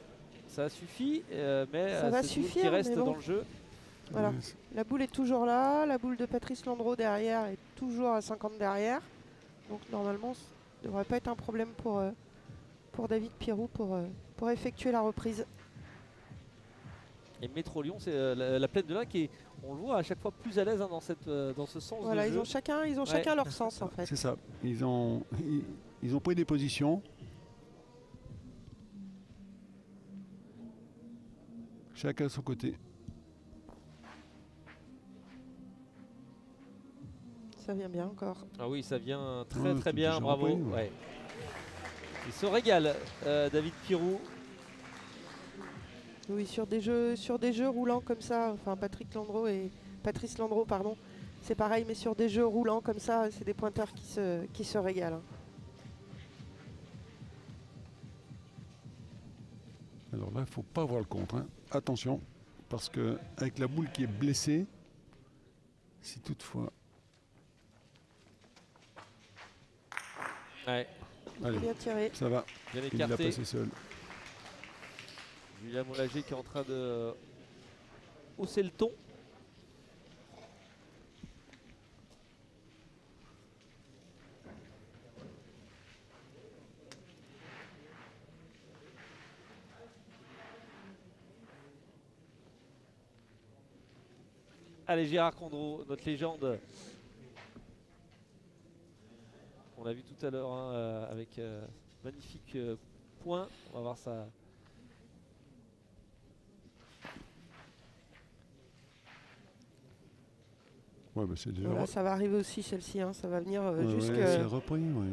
ça suffit, mais ça va suffire, qui reste bon. dans le jeu. Voilà. La boule est toujours là, la boule de Patrice Landreau derrière est toujours à 50 derrière. Donc normalement, ça ne devrait pas être un problème pour David Pirou pour effectuer la reprise. Et Métro Lyon, c'est la plaine de l'Ain qui est, on le voit à chaque fois plus à l'aise dans ce sens voilà, de jeu. Ils ont chacun leur sens en fait. C'est ça. Ils ont pris des positions. Chacun à son côté. ça vient bien encore. Ah oui, ça vient très Ouais, très c'est bien, déjà bravo. repris, ouais. Ouais. Il se régale, David Pirou. Oui, sur des jeux roulants comme ça, enfin Patrice Landreau, pardon, c'est pareil, mais sur des jeux roulants comme ça, c'est des pointeurs qui se régalent. Hein. Alors là, il ne faut pas voir le contre. Hein. Attention, parce que avec la boule qui est blessée, si toutefois... Ouais, Allez, Bien tiré. ça va. bien Il l'a écarté. passé seul. Julien Moulager qui est en train de hausser le ton. Allez, Gérard Condreau, notre légende. On l'a vu tout à l'heure hein, avec magnifique point. On va voir ça. Ouais, bah c'est déjà... Voilà, ça va arriver aussi celle-ci, hein, ça va venir Ouais, jusque... ouais, c'est repris, ouais.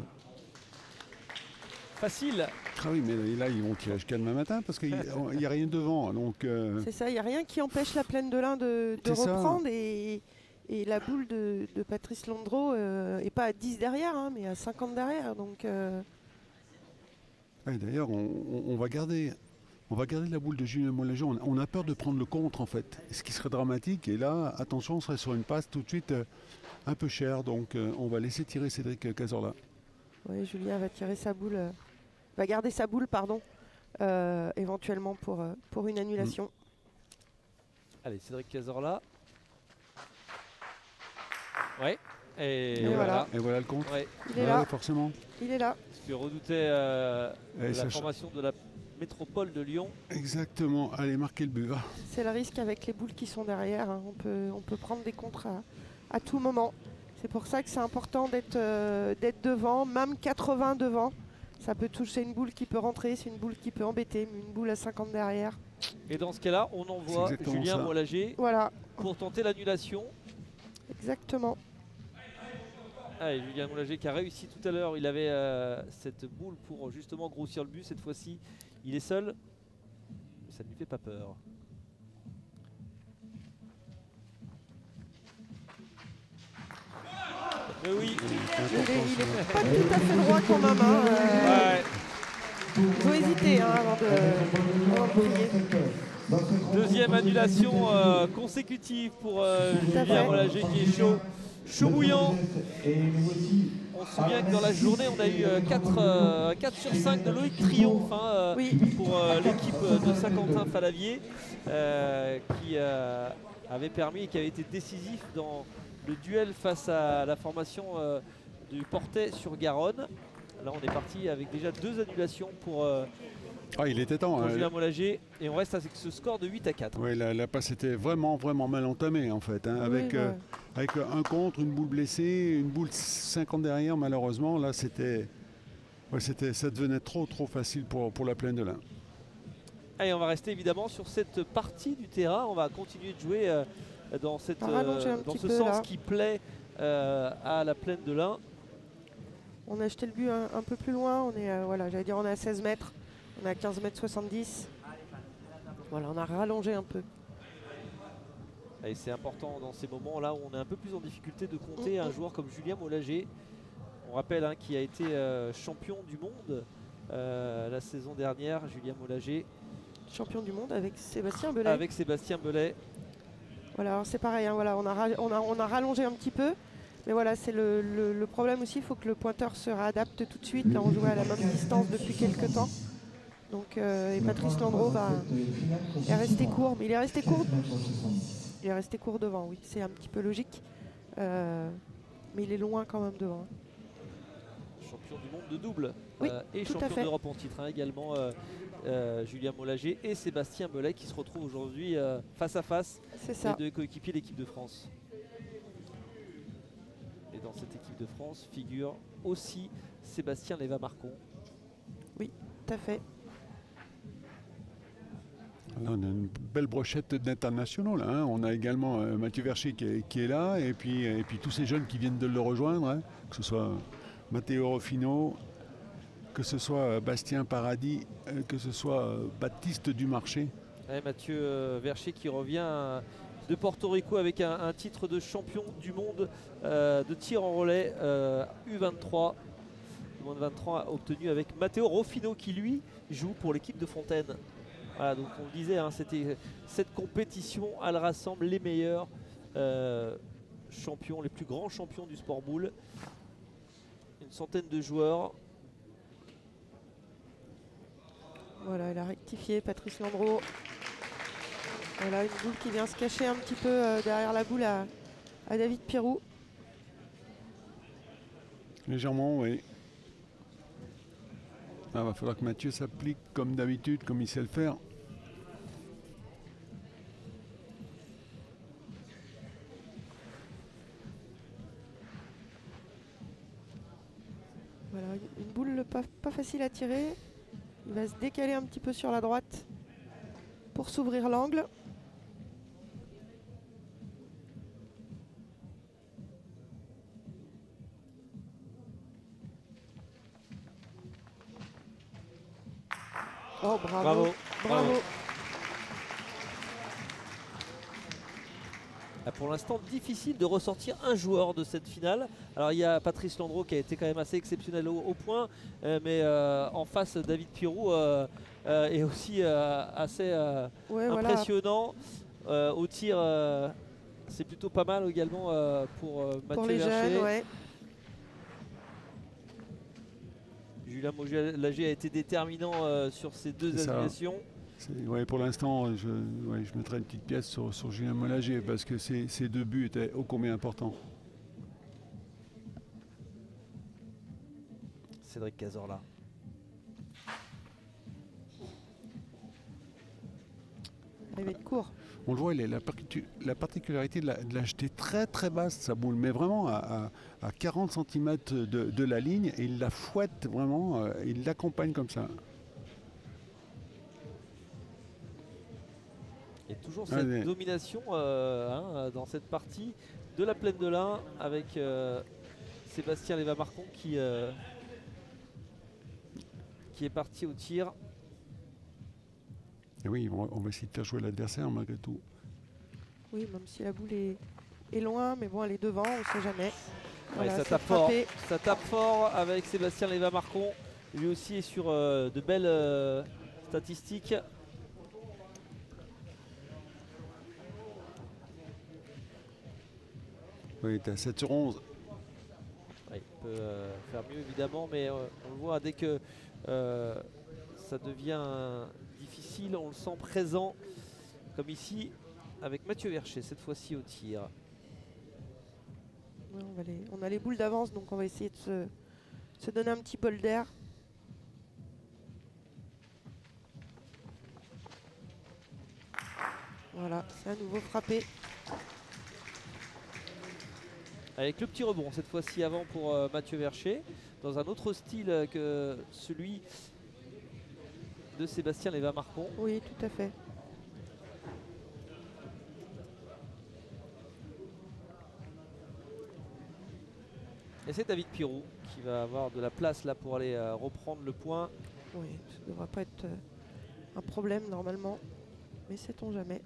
Facile. Ah oui, mais là, ils vont tirer jusqu'à demain matin parce qu'il n'y a rien devant. Donc, C'est ça, il n'y a rien qui empêche la plaine de l'Ain de C'est ça. reprendre et la boule de Patrice Landreau n'est pas à 10 derrière, hein, mais à 50 derrière. Donc, ouais, d'ailleurs, on va garder la boule de Julien Moulager. On a peur de prendre le contre, en fait. Ce qui serait dramatique. Et là, attention, on serait sur une passe tout de suite un peu chère. Donc, on va laisser tirer Cédric Cazorla. ouais, Julien va tirer sa boule, va garder sa boule, pardon, éventuellement pour une annulation. Allez, Cédric Cazorla. Ouais. Et, Et voilà. Et voilà le contre. Ouais. Il est Ouais, là, forcément. il est là. Ce que redoutait Et la ça- formation de la métropole de Lyon. Exactement. Allez, marquez le but. Va. C'est le risque avec les boules qui sont derrière. Hein. On peut prendre des contres à tout moment. C'est pour ça que c'est important d'être devant, même 80 devant. Ça peut toucher une boule qui peut rentrer, c'est une boule qui peut embêter, mais une boule à 50 derrière. Et dans ce cas-là, on envoie C'est exactement Julien ça. Moulager Voilà, pour tenter l'annulation. exactement. Allez, Julien Moulager qui a réussi tout à l'heure. Il avait cette boule pour justement grossir le but. Cette fois-ci, il est seul. Mais ça ne lui fait pas peur. Mais oui. Il est pas tout à fait droit quand même. Hein. Ouais. Il faut hésiter hein, avant de prier. Deuxième annulation consécutive pour Julien fait. Moulager qui est chaud bouillant. On se souvient que dans la journée, on a eu 4 sur 5 de Loïc Triomphe hein, Oui. pour l'équipe de Saint-Quentin-Falavier qui avait permis et qui avait été décisif dans le duel face à la formation du Portet sur Garonne. Là, on est parti avec déjà 2 annulations pour Il était temps. hein. Julien Moulager et on reste avec ce score de 8-4. Oui, la passe était vraiment mal entamée en fait. Hein, Oui, ouais. avec un contre, une boule blessée, une boule 50 derrière, malheureusement, là ça devenait trop facile pour la plaine de l'Ain. Allez, on va rester évidemment sur cette partie du terrain. On va continuer de jouer dans ce peu, sens là. qui plaît à la plaine de l'Ain. On a jeté le but un peu plus loin. On est, voilà, j'allais dire, on est à 16 mètres. On est à 15 mètres 70. Voilà, on a rallongé un peu. Et c'est important dans ces moments-là où on est un peu plus en difficulté de compter un joueur comme Julien Moulager. On rappelle hein, qui a été champion du monde la saison dernière, Julien Moulager. Champion du monde avec Sébastien Belay. Avec Sébastien Belay. Voilà, alors c'est pareil, hein, voilà, on a rallongé un petit peu. Mais voilà, c'est le problème aussi, il faut que le pointeur se réadapte tout de suite. Là, on jouait à la même distance depuis quelques temps. Donc, et Patrice Landreau est resté court, mais il est resté court. Il est resté court devant, oui, c'est un petit peu logique. Mais il est loin quand même devant. Champion du monde de double Oui, et tout à champion fait. d'Europe en titre hein, également. Julien Moulager et Sébastien Belay qui se retrouvent aujourd'hui face à face. C'est ça. Les deux coéquipiers de l'équipe de France. Et dans cette équipe de France figure aussi Sébastien Léva-Marcon. Oui, tout à fait. Là, on a une belle brochette d'internationaux. Là, hein. On a également Mathieu Vercher qui est là, et puis tous ces jeunes qui viennent de le rejoindre, hein. Que ce soit Matteo Rofino, que ce soit Bastien Paradis, que ce soit Baptiste Dumarché. Ouais, Mathieu Vercher qui revient de Porto Rico avec un titre de champion du monde de tir en relais U23. Le moins de 23 a obtenu avec Matteo Rofino qui lui joue pour l'équipe de Fontaine. Voilà, donc on le disait, hein, cette compétition, elle rassemble les meilleurs champions, les plus grands champions du sport boule. Une centaine de joueurs. Voilà, il a rectifié, Patrice Landreau. Voilà, une boule qui vient se cacher un petit peu derrière la boule à David Pirou. Légèrement, oui. Il va falloir que Mathieu s'applique comme d'habitude, comme il sait le faire. Voilà, une boule pas facile à tirer. Il va se décaler un petit peu sur la droite pour s'ouvrir l'angle. Oh, bravo. Bravo. Pour l'instant, difficile de ressortir un joueur de cette finale. Alors il y a Patrice Landreau qui a été quand même assez exceptionnel au point, mais en face David Pirou est aussi assez impressionnant. Voilà. Au tir, c'est plutôt pas mal également pour Mathieu Vercher. Jeunes, ouais. Julien Mauger-Lager a été déterminant sur ces deux animations. Ouais, pour l'instant, je mettrai une petite pièce sur Julien Mauger parce que ces deux buts étaient ô combien importants. Cédric Cazorla. Il va être court. On le voit, il a la particularité de la jeter très très basse sa boule, mais vraiment à 40 cm de la ligne, et il la fouette vraiment, il l'accompagne comme ça. Il y a toujours cette domination dans cette partie de la Plaine de l'Ain avec Sébastien Léva-Marcon qui est parti au tir. Et oui, on va essayer de faire jouer l'adversaire malgré tout. Oui, même si la boule est loin, mais bon, elle est devant, on ne sait jamais. Voilà, ouais, ça tape fort avec Sébastien Léva-Marcon. Lui aussi est sur de belles statistiques. Oui, il est à 7 sur 11. Ouais, il peut faire mieux évidemment, mais on le voit dès que ça devient difficile, on le sent présent, comme ici avec Mathieu Vercher, cette fois-ci au tir. Ouais, on a les boules d'avance, donc on va essayer de se donner un petit bol d'air. Voilà, c'est à nouveau frappé. Avec le petit rebond, cette fois-ci avant pour Mathieu Vercher, dans un autre style que celui de Sébastien Léva-Marcon. Oui, tout à fait. Et c'est David Pirou qui va avoir de la place là pour aller reprendre le point. Oui, ça ne devrait pas être un problème normalement, mais sait-on jamais.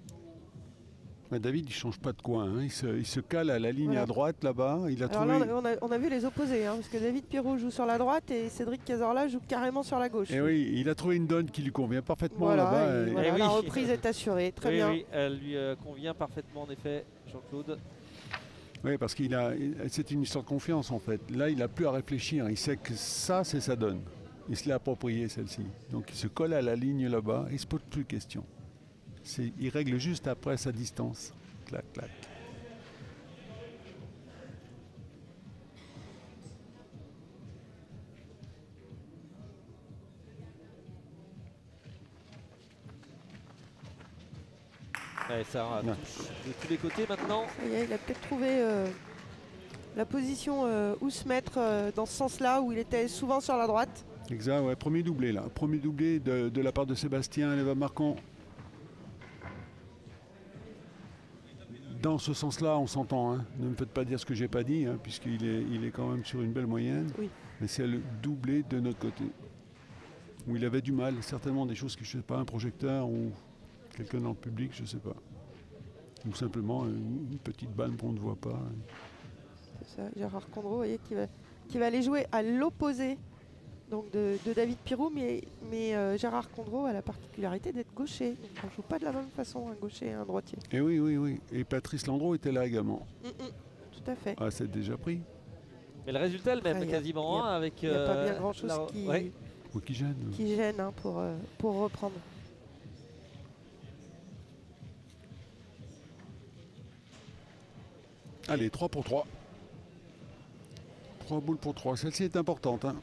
David, il ne change pas de coin, hein. Il se cale à la ligne à droite là-bas. Alors là, on a vu les opposés, hein, parce que David Pirou joue sur la droite et Cédric Cazorla joue carrément sur la gauche. Et oui, il a trouvé une donne qui lui convient parfaitement voilà, là-bas. Voilà, la reprise est assurée, très bien. Oui, elle lui convient parfaitement en effet, Jean-Claude. Oui, parce c'est une histoire de confiance en fait. Là, il n'a plus à réfléchir. Il sait que ça, c'est sa donne. Il se l'est approprié celle-ci. Donc il se colle à la ligne là-bas. Il ne se pose plus de questions. Il règle juste après sa distance. Clac, clac. Ouais, ça touche de tous les côtés maintenant. Ça y est, il a peut-être trouvé la position où se mettre dans ce sens-là, où il était souvent sur la droite. Exact, ouais, premier doublé là. Premier doublé de la part de Sébastien Léva-Marcon. Dans ce sens-là, on s'entend. Hein. Ne me faites pas dire ce que j'ai pas dit, hein, puisqu'il est quand même sur une belle moyenne. Oui. Mais c'est le doublé de notre côté. Où il avait du mal, certainement des choses que je ne sais pas, un projecteur ou quelqu'un dans le public, je ne sais pas. Ou simplement une petite balle qu'on ne voit pas. C'est ça, Gérard Condreau, vous voyez, qui va aller jouer à l'opposé donc de David Pirou, mais Gérard Condreau a la particularité d'être gaucher. Donc on ne joue pas de la même façon un gaucher et un droitier. Et oui. Et Patrice Landreau était là également. Tout à fait. Ah, c'est déjà pris. Mais le résultat est le même, Ah, quasiment, hein, avec... Il n'y a pas bien grand-chose Qui gêne. qui gêne hein, pour reprendre. Allez, 3 pour 3. 3 boules pour 3. Celle-ci est importante. Hein.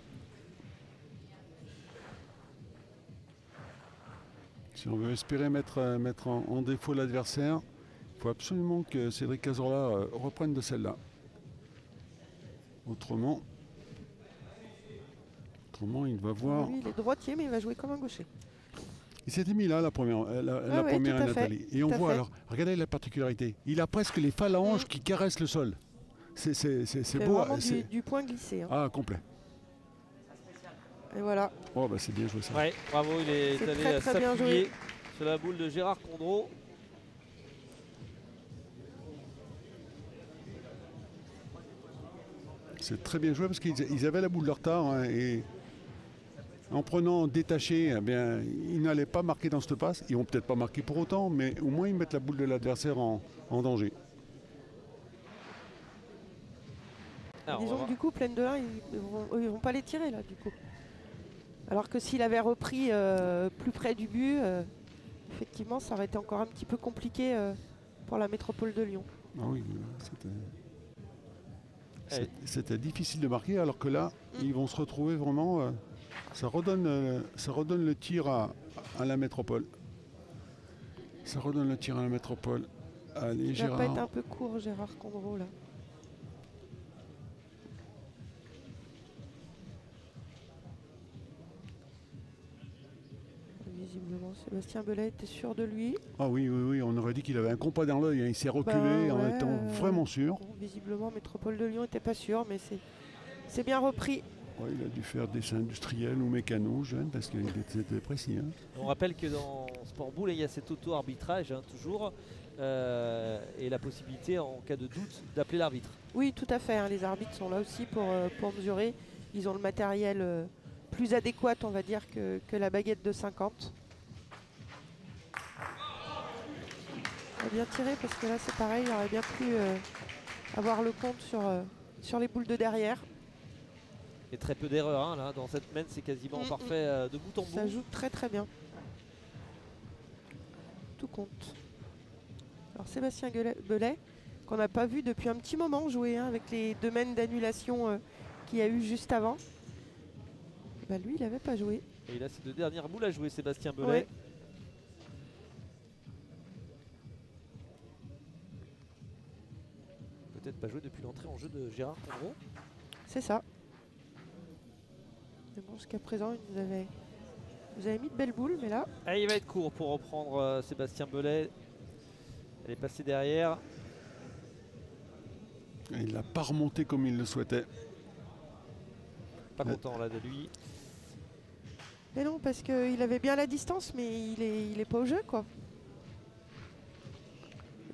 Si on veut espérer mettre en défaut l'adversaire, il faut absolument que Cédric Cazorla reprenne de celle-là. Autrement, il va voir... Lui, il est droitier, mais il va jouer comme un gaucher. Il s'était mis là, la première Nathalie. Et on voit alors, regardez la particularité. Il a presque les phalanges qui caressent le sol. C'est beau. Vraiment du point glissé. Hein. Ah, complet. Et voilà. Oh, bah c'est bien joué ça. Ouais, bravo, il est allé très bien s'appuyer joué sur la boule de Gérard Condreau. C'est très bien joué parce qu'ils avaient la boule de retard. Hein, et en prenant détaché, eh bien, ils n'allaient pas marquer dans cette passe. Ils n'ont peut-être pas marqué pour autant, mais au moins ils mettent la boule de l'adversaire en danger. Alors, disons que du coup, Plaine de Lin, ils vont pas les tirer là, du coup. Alors que s'il avait repris plus près du but, effectivement, ça aurait été encore un petit peu compliqué pour la métropole de Lyon. Ah oui, c'était difficile de marquer, alors que là, ils vont se retrouver vraiment... ça redonne le tir à la métropole. Ça redonne le tir à la métropole. Allez, Il Gérard. va pas être un peu court, Gérard Condreau, là. Visiblement, Sébastien Belay était sûr de lui. Ah oui, on aurait dit qu'il avait un compas dans l'œil. Hein. Il s'est reculé en étant vraiment sûr. Bon, visiblement, métropole de Lyon n'était pas sûr, mais c'est bien repris. Ouais, il a dû faire dessin industriel ou mécano, jeune, parce qu'il était précis. Hein. On rappelle que dans Sport Boule, il y a cet auto-arbitrage, hein, toujours, et la possibilité, en cas de doute, d'appeler l'arbitre. Oui, tout à fait. Hein, les arbitres sont là aussi pour mesurer. Ils ont le matériel plus adéquat, on va dire, que la baguette de 50. On va bien tirer parce que là, c'est pareil. Il aurait bien pu avoir le compte sur les boules de derrière. Et très peu d'erreurs, hein, là, dans cette mène, c'est quasiment parfait de bout en bout. Ça joue très très bien. Tout compte. Alors Sébastien Belay, qu'on n'a pas vu depuis un petit moment jouer hein, avec les 2 mènes d'annulation qu'il y a eu juste avant. Bah, lui, il n'avait pas joué. Et il a ses 2 dernières boules à jouer, Sébastien Belay. Ouais. Peut-être pas joué depuis l'entrée en jeu de Gérard Condreau. C'est ça. Mais bon, jusqu'à présent, il nous avait mis de belles boules, mais là... Ah, il va être court pour reprendre Sébastien Belay. Elle est passée derrière. Et il n'a pas remonté comme il le souhaitait. Pas content là de lui. Mais non, parce qu'il avait bien la distance, mais il est pas au jeu, quoi.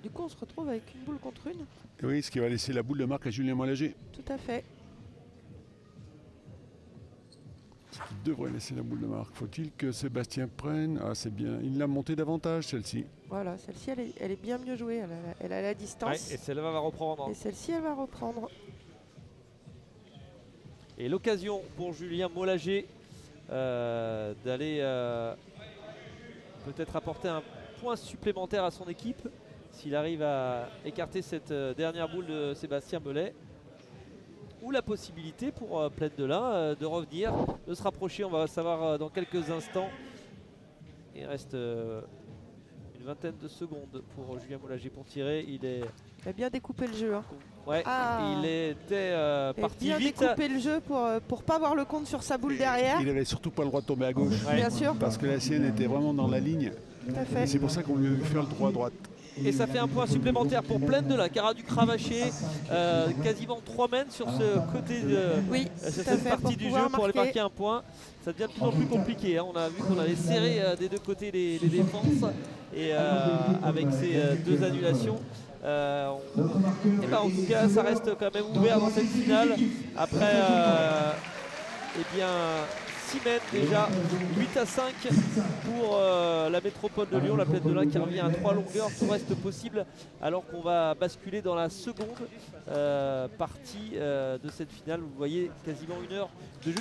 Du coup, on se retrouve avec une boule contre une. Et oui, ce qui va laisser la boule de marque à Julien Mollager. Tout à fait. Ce qui devrait laisser la boule de marque. Faut-il que Sébastien prenne? Ah, c'est bien. Il l'a montée davantage, celle-ci. Voilà, celle-ci, elle est bien mieux jouée. Elle a la distance. Ouais, et celle-là va reprendre. Et celle-ci, elle va reprendre. Et l'occasion pour Julien Mollager d'aller peut-être apporter un point supplémentaire à son équipe s'il arrive à écarter cette dernière boule de Sébastien Belay. Ou la possibilité pour Plaine de Lin de revenir, de se rapprocher. On va savoir dans quelques instants. Il reste une vingtaine de secondes pour Julien Mollager pour tirer. Il a bien découpé le jeu. Hein. Ouais, il était parti bien vite. Découpé le jeu pour pas avoir le compte sur sa boule derrière. Il avait surtout pas le droit de tomber à gauche. Bien sûr. Parce que la sienne était vraiment dans la ligne. Tout à fait. C'est pour ça qu'on lui a vu faire le droit à droite. Et ça fait un point supplémentaire pour Plaine de la qui aura dû cravacher quasiment 3 mètres sur ce côté de cette partie du jeu pour aller marquer un point. Ça devient de plus en plus compliqué. Hein. On a vu qu'on avait serré des deux côtés les défenses et avec ces deux annulations. Et ben en tout cas, ça reste quand même ouvert dans cette finale. Après, eh bien, 6 mètres déjà, 8-5 pour la métropole de Lyon, la Plaine de l'Ain qui revient à 3 longueurs, tout reste possible alors qu'on va basculer dans la seconde partie de cette finale. Vous voyez quasiment 1 heure de jeu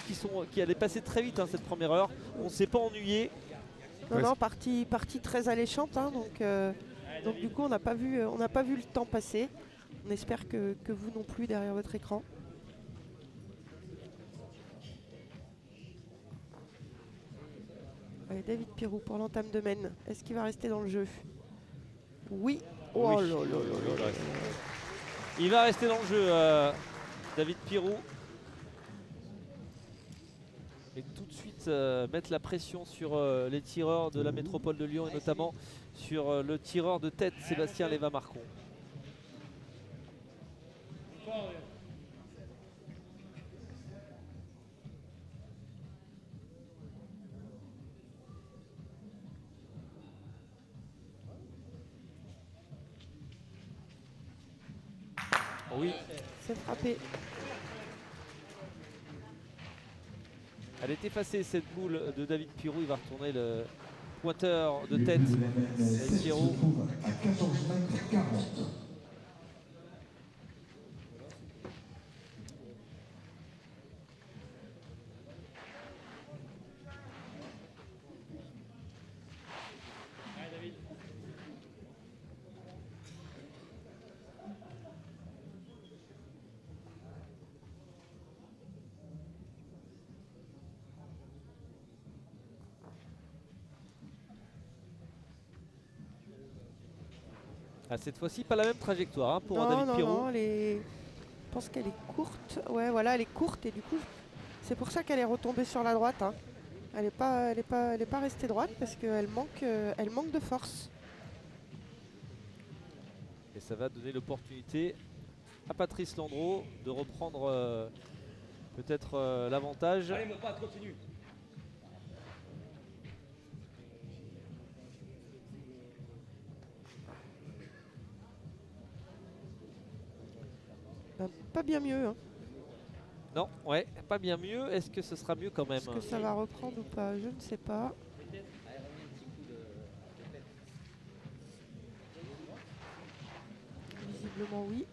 qui allait passer très vite hein, cette première heure, on ne s'est pas ennuyé. Non, partie très alléchante, hein, donc du coup on n'a pas vu le temps passer. On espère que vous non plus derrière votre écran. Allez, David Pirou pour l'entame de mène. Est-ce qu'il va rester dans le jeu? Oui. Oh oui. Là. Il va rester dans le jeu, David Pirou. Et tout de suite mettre la pression sur les tireurs de la métropole de Lyon et notamment sur le tireur de tête Sébastien Léva-Marcon. Oui. C'est frappé. Elle est effacée cette boule de David Pirou. Il va retourner le pointeur de tête. David Pirou à 14 mètres 40. Ah, cette fois-ci, pas la même trajectoire hein, pour non, David non, Pirou. Non, je pense qu'elle est courte. Ouais, voilà, elle est courte et du coup, c'est pour ça qu'elle est retombée sur la droite. Hein. Elle n'est pas restée droite parce qu'elle manque de force. Et ça va donner l'opportunité à Patrice Landreau de reprendre peut-être l'avantage. Allez, mon pote, continue. Pas bien mieux. Hein. Non, ouais, pas bien mieux. Est-ce que ce sera mieux quand même? Est-ce que ça va reprendre ou pas? Je ne sais pas. Visiblement oui.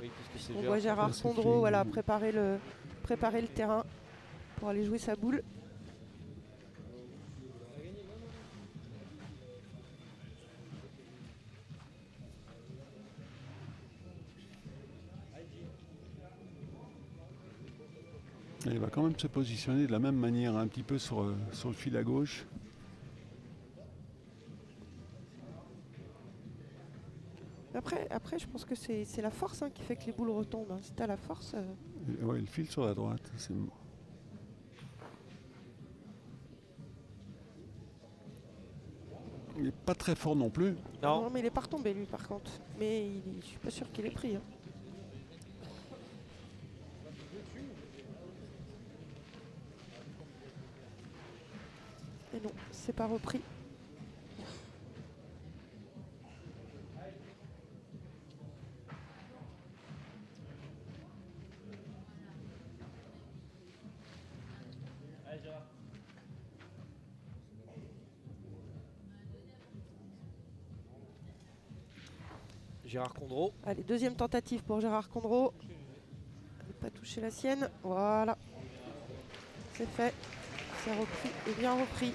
Oui, puisque On voit Gérard Condreau voilà, préparer le terrain pour aller jouer sa boule. Il va quand même se positionner de la même manière, un petit peu sur le fil à gauche. Après, je pense que c'est la force hein, qui fait que les boules retombent. Hein. Si tu as la force... Ouais, il file sur la droite. Il n'est pas très fort non plus. Non, mais il n'est pas retombé lui par contre. Mais je suis pas sûr qu'il ait pris. Hein. Et non, c'est pas repris. Gérard Condreau. Allez, deuxième tentative pour Gérard Condreau. Ne pas toucher la sienne. Voilà. C'est fait. C'est repris et bien repris.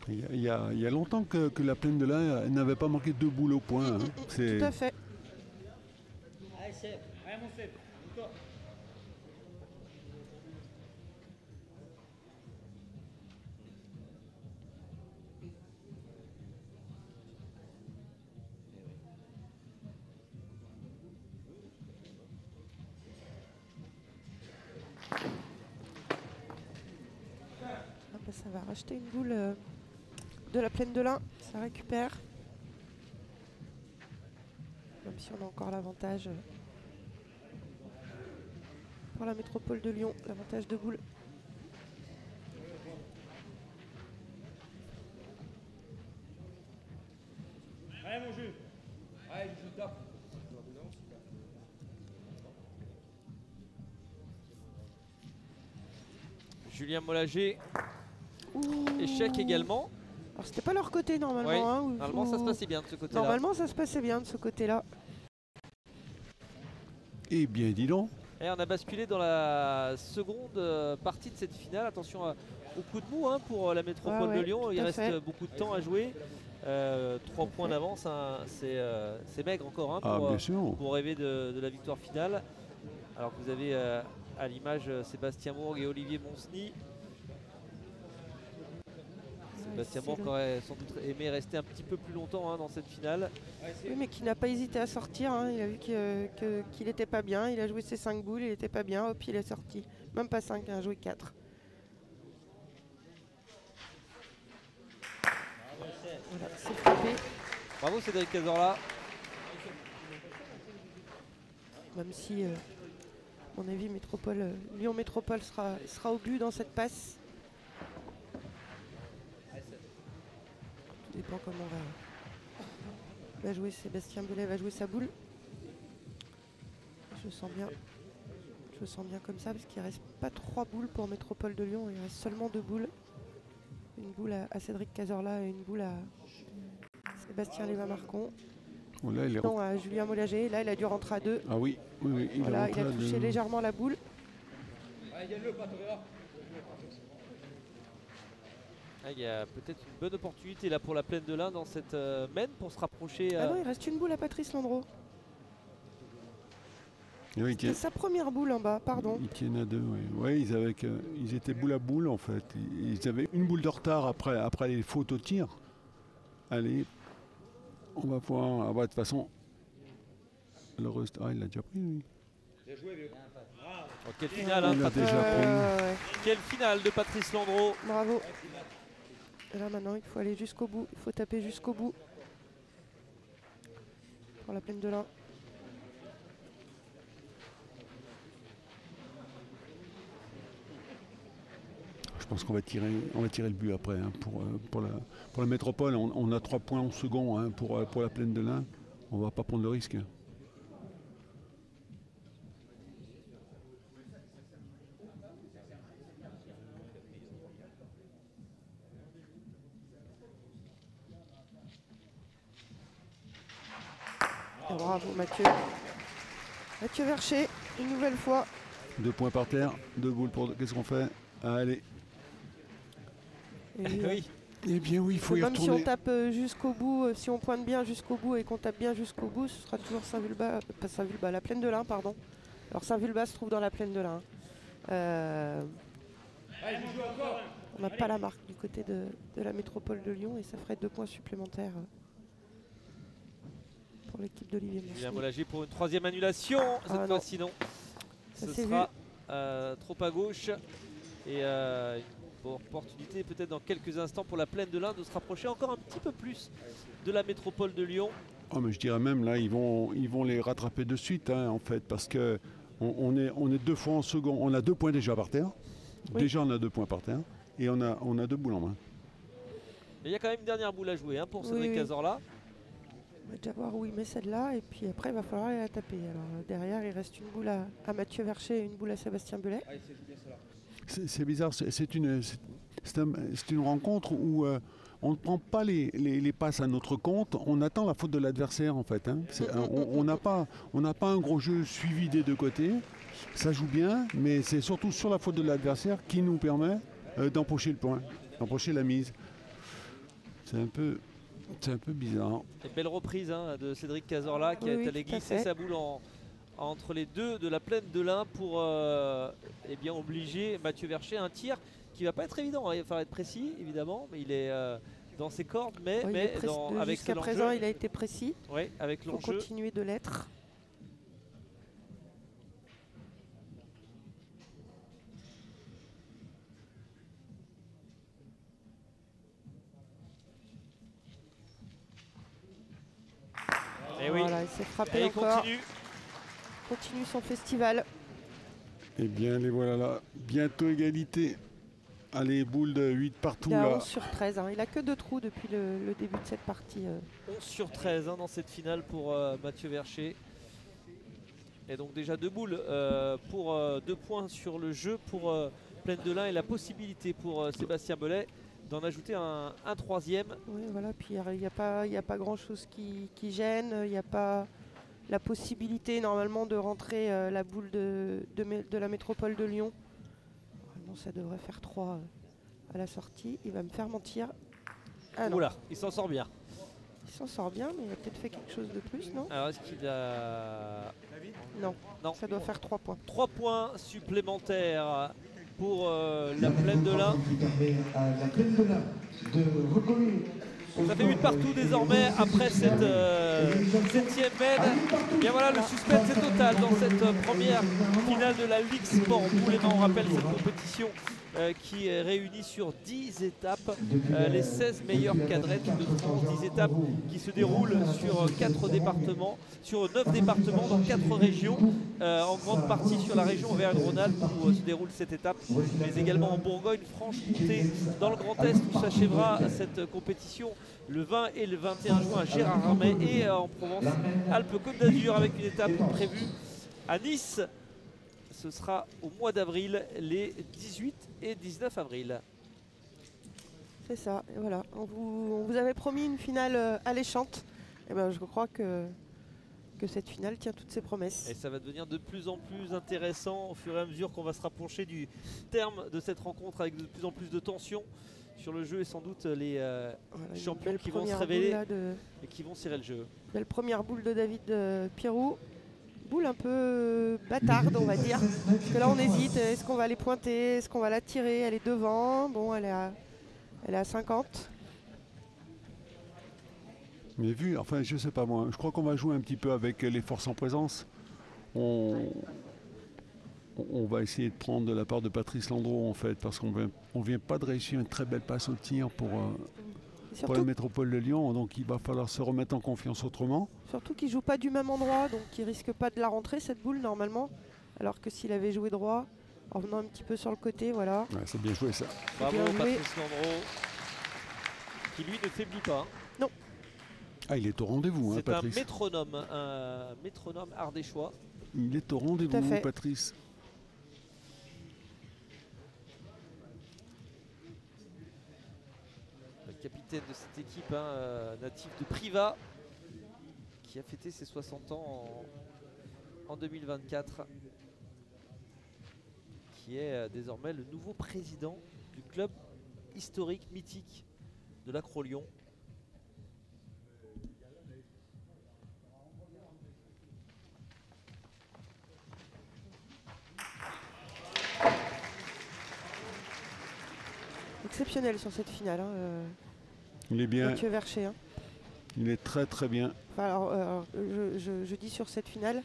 Il y a longtemps que la Plaine de l'Ain n'avait pas manqué 2 boules au point. Hein. Tout à fait. Allez, c'est vraiment fait. Ça va racheter une boule de la plaine de l'Ain. Ça récupère. Même si on a encore l'avantage pour la métropole de Lyon, l'avantage de boule. Allez, mon jeu. Allez, je tape. Julien Mollager, Ouh. échec également. Alors c'était pas leur côté normalement. Oui, hein, normalement ça se passait bien de ce côté-là. Normalement ça se passait bien de ce côté-là. Eh bien, dis donc. Et on a basculé dans la seconde partie de cette finale. Attention au coup de mou hein, pour la métropole Ouais, de Lyon. tout Il à reste fait. beaucoup de temps à jouer. 3 points d'avance, hein, c'est maigre encore hein, Ah, pour, bien sûr. pour rêver de la victoire finale. Alors que vous avez à l'image Sébastien Mourgue et Olivier Monsny. Sébastien Mourgue aurait sans doute aimé rester un petit peu plus longtemps hein, dans cette finale. Oui, mais qui n'a pas hésité à sortir. Hein. Il a vu qu'il n'était pas bien. Il a joué ses 5 boules, il n'était pas bien. Hop, il est sorti. Même pas 5, il a joué 4. Voilà, c'est frappé. Bravo Cédric Cazorla. Même si, à mon avis, Lyon Métropole sera au but dans cette passe. Tout dépend comment va jouer Sébastien Belay, va jouer sa boule. Je sens bien comme ça parce qu'il ne reste pas 3 boules pour Métropole de Lyon, il reste seulement 2 boules. Une boule à Cédric Cazorla et une boule à Sébastien Léva-Marcon. Oh, là, il est Non, à Julien Mollager. Là, il a dû rentrer à 2. Ah oui, oui, oui. Voilà, il a rentré à touché deux. légèrement la boule. Allez, gagne-le, pas, tu verras. Ah, il y a peut-être une bonne opportunité là pour la plaine de l'Ain dans cette main pour se rapprocher. Ah non, il reste une boule à Patrice Landreau. Oui, C'est sa première boule en bas, pardon. ils tiennent à 2, oui. Oui, ils étaient boule à boule en fait. Ils avaient une boule de retard après les fautes au tir. Allez, on va voir. Ah bah, de toute façon, le reste. Ah, il l'a déjà pris, lui. Bien joué, vieux. Oh, quelle finale, hein, Il a Patrice- déjà pris. Ouais. quelle finale de Patrice Landreau. Bravo. Et là maintenant, il faut aller jusqu'au bout. Il faut taper jusqu'au bout. Pour la plaine de l'Ain. Je pense qu'on va tirer le but après. Hein, pour la métropole, on a 3 points en second hein, pour la plaine de l'Ain. On va pas prendre le risque. Et bravo Mathieu. Mathieu Vercher, une nouvelle fois. 2 points par terre, 2 boules pour. Qu'est-ce qu'on fait? Allez. Et, Oui, Eh bien oui, il faut y même si on retourner. tape jusqu'au bout, si on pointe bien jusqu'au bout et qu'on tape bien jusqu'au bout, ce sera toujours Saint-Vulbas, pas Saint-Vulbas, la plaine de l'Ain, pardon. Alors Saint-Vulbas se trouve dans la plaine de l'Ain. Allez, je joue encore. On n'a pas la marque du côté de la métropole de Lyon et ça ferait 2 points supplémentaires pour l'équipe d'Olivier Julien Monsny. Mollager pour une 3e annulation. Cette non. fois-ci non. Ça Ce s'est sera trop à gauche. Et une opportunité peut-être dans quelques instants pour la plaine de l'Ain de se rapprocher encore un petit peu plus de la métropole de Lyon. Oh, mais je dirais même là, ils vont les rattraper de suite hein, en fait, parce que on est 2 fois en second. On a 2 points déjà par terre. Oui. Déjà, on a 2 points par terre. Et on a 2 boules en main. Mais il y a quand même une dernière boule à jouer hein, pour Oui, Cédric oui. Cazorla. On va déjà voir où il met celle-là et puis après il va falloir aller la taper. Alors derrière il reste une boule à Mathieu Vercher et une boule à Sébastien Belay. Allez, c'est bien celle-là. C'est bizarre, c'est une rencontre où on ne prend pas les passes à notre compte, on attend la faute de l'adversaire en fait. Hein. On n'a pas un gros jeu suivi des 2 côtés, ça joue bien, mais c'est surtout sur la faute de l'adversaire qui nous permet d'empocher le point, d'empocher la mise. C'est un peu bizarre. Et belle reprise hein, de Cédric Cazorla qui Oui, est allé tout à glisser fait. sa boule entre les 2 de la plaine de l'Ain pour eh bien, obliger Mathieu Vercher à un tir qui va pas être évident. Hein. Il va falloir être précis évidemment, mais il est dans ses cordes, mais, Ouais, il est avec jusqu'à l'enjeu. présent il a été précis. Oui, avec Il faut l'enjeu. continuer de l'être. Et oui, Voilà, il s'est frappé et il encore. continue. Continue son festival. Et bien, les voilà là. Bientôt égalité. Allez, boule de 8 partout Il a là. 11 sur 13. Hein. Il a que 2 trous depuis le début de cette partie. 11 sur 13 dans cette finale pour Mathieu Vercher. Et donc déjà 2 boules pour 2 points sur le jeu pour Plaine de l'Ain et la possibilité pour Sébastien Belay d'en ajouter un troisième. Oui, voilà. Puis il n'y a pas grand chose qui gêne. Il n'y a pas la possibilité normalement de rentrer la boule de la métropole de Lyon. Normalement, ça devrait faire 3 à la sortie. Il va me faire mentir. Ah non, Oula, il s'en sort bien. il s'en sort bien, mais il a peut-être fait quelque chose de plus, non? Alors est-ce qu'il a... Non, Non. ça doit faire 3 points. 3 points supplémentaires pour la Plaine de l'Ain. Qui permet à la Plaine de l'Ain de recoller. Ça fait 8 partout désormais après cette 7e mène. Bien voilà, le suspense est total dans cette première finale de la Ligue Sport Boules-Aimant. On rappelle cette compétition qui réunit sur 10 étapes les 16 meilleures cadrettes de France. 10 étapes qui se déroulent sur 4 départements, sur 9 départements dans 4 régions, en grande partie sur la région Auvergne-Rhône-Alpes où se déroule cette étape, mais également en Bourgogne-Franche-Comté, dans le Grand Est où s'achèvera cette compétition le 20 et le 21 juin à Gérardmer et en Provence-Alpes-Côte d'Azur avec une étape prévue à Nice. Ce sera au mois d'avril, les 18 et 19 avril. C'est ça, et voilà. On vous avait promis une finale alléchante. Et ben, je crois que cette finale tient toutes ses promesses. Et ça va devenir de plus en plus intéressant au fur et à mesure qu'on va se rapprocher du terme de cette rencontre avec de plus en plus de tension sur le jeu et sans doute les Voilà, une champions belle qui vont se première révéler boule, là, et qui vont cirer le jeu. belle première boule de David Pirou. Boule un peu bâtarde, on va dire. Parce que là, on hésite. Est-ce qu'on va les pointer? Est-ce qu'on va la tirer? Elle est devant. Bon, elle est à 50. Mais vu, enfin, je sais pas moi, je crois qu'on va jouer un petit peu avec les forces en présence. On va essayer de prendre de la part de Patrice Landreau en fait, parce qu'on vient pas de réussir une très belle passe au tir pour Et la surtout, métropole de Lyon, donc il va falloir se remettre en confiance autrement. surtout qu'il ne joue pas du même endroit, donc il risque pas de la rentrer, cette boule, normalement. Alors que s'il avait joué droit, en venant un petit peu sur le côté, voilà. Ouais, c'est bien joué ça. Bravo bien joué. Patrice Landreau, qui lui ne faiblit pas. Ah, il est au rendez-vous, hein, C'est un Patrice. métronome ardéchois. Il est au Tout à rendez-vous, fait. Patrice. Le capitaine de cette équipe, natif de Privas, qui a fêté ses 60 ans en 2024, qui est désormais le nouveau président du club historique mythique de l'Acro-Lyon. Exceptionnel sur cette finale, hein, Il est bien, Mathieu Vercher. Hein. il est très très bien. Enfin, alors, je dis sur cette finale,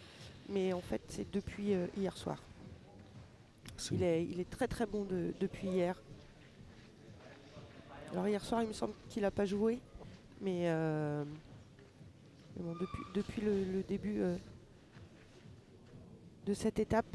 mais en fait, c'est depuis hier soir. C'est- Il est très très bon depuis hier. Alors hier soir, il me semble qu'il n'a pas joué, mais bon, depuis le début de cette étape,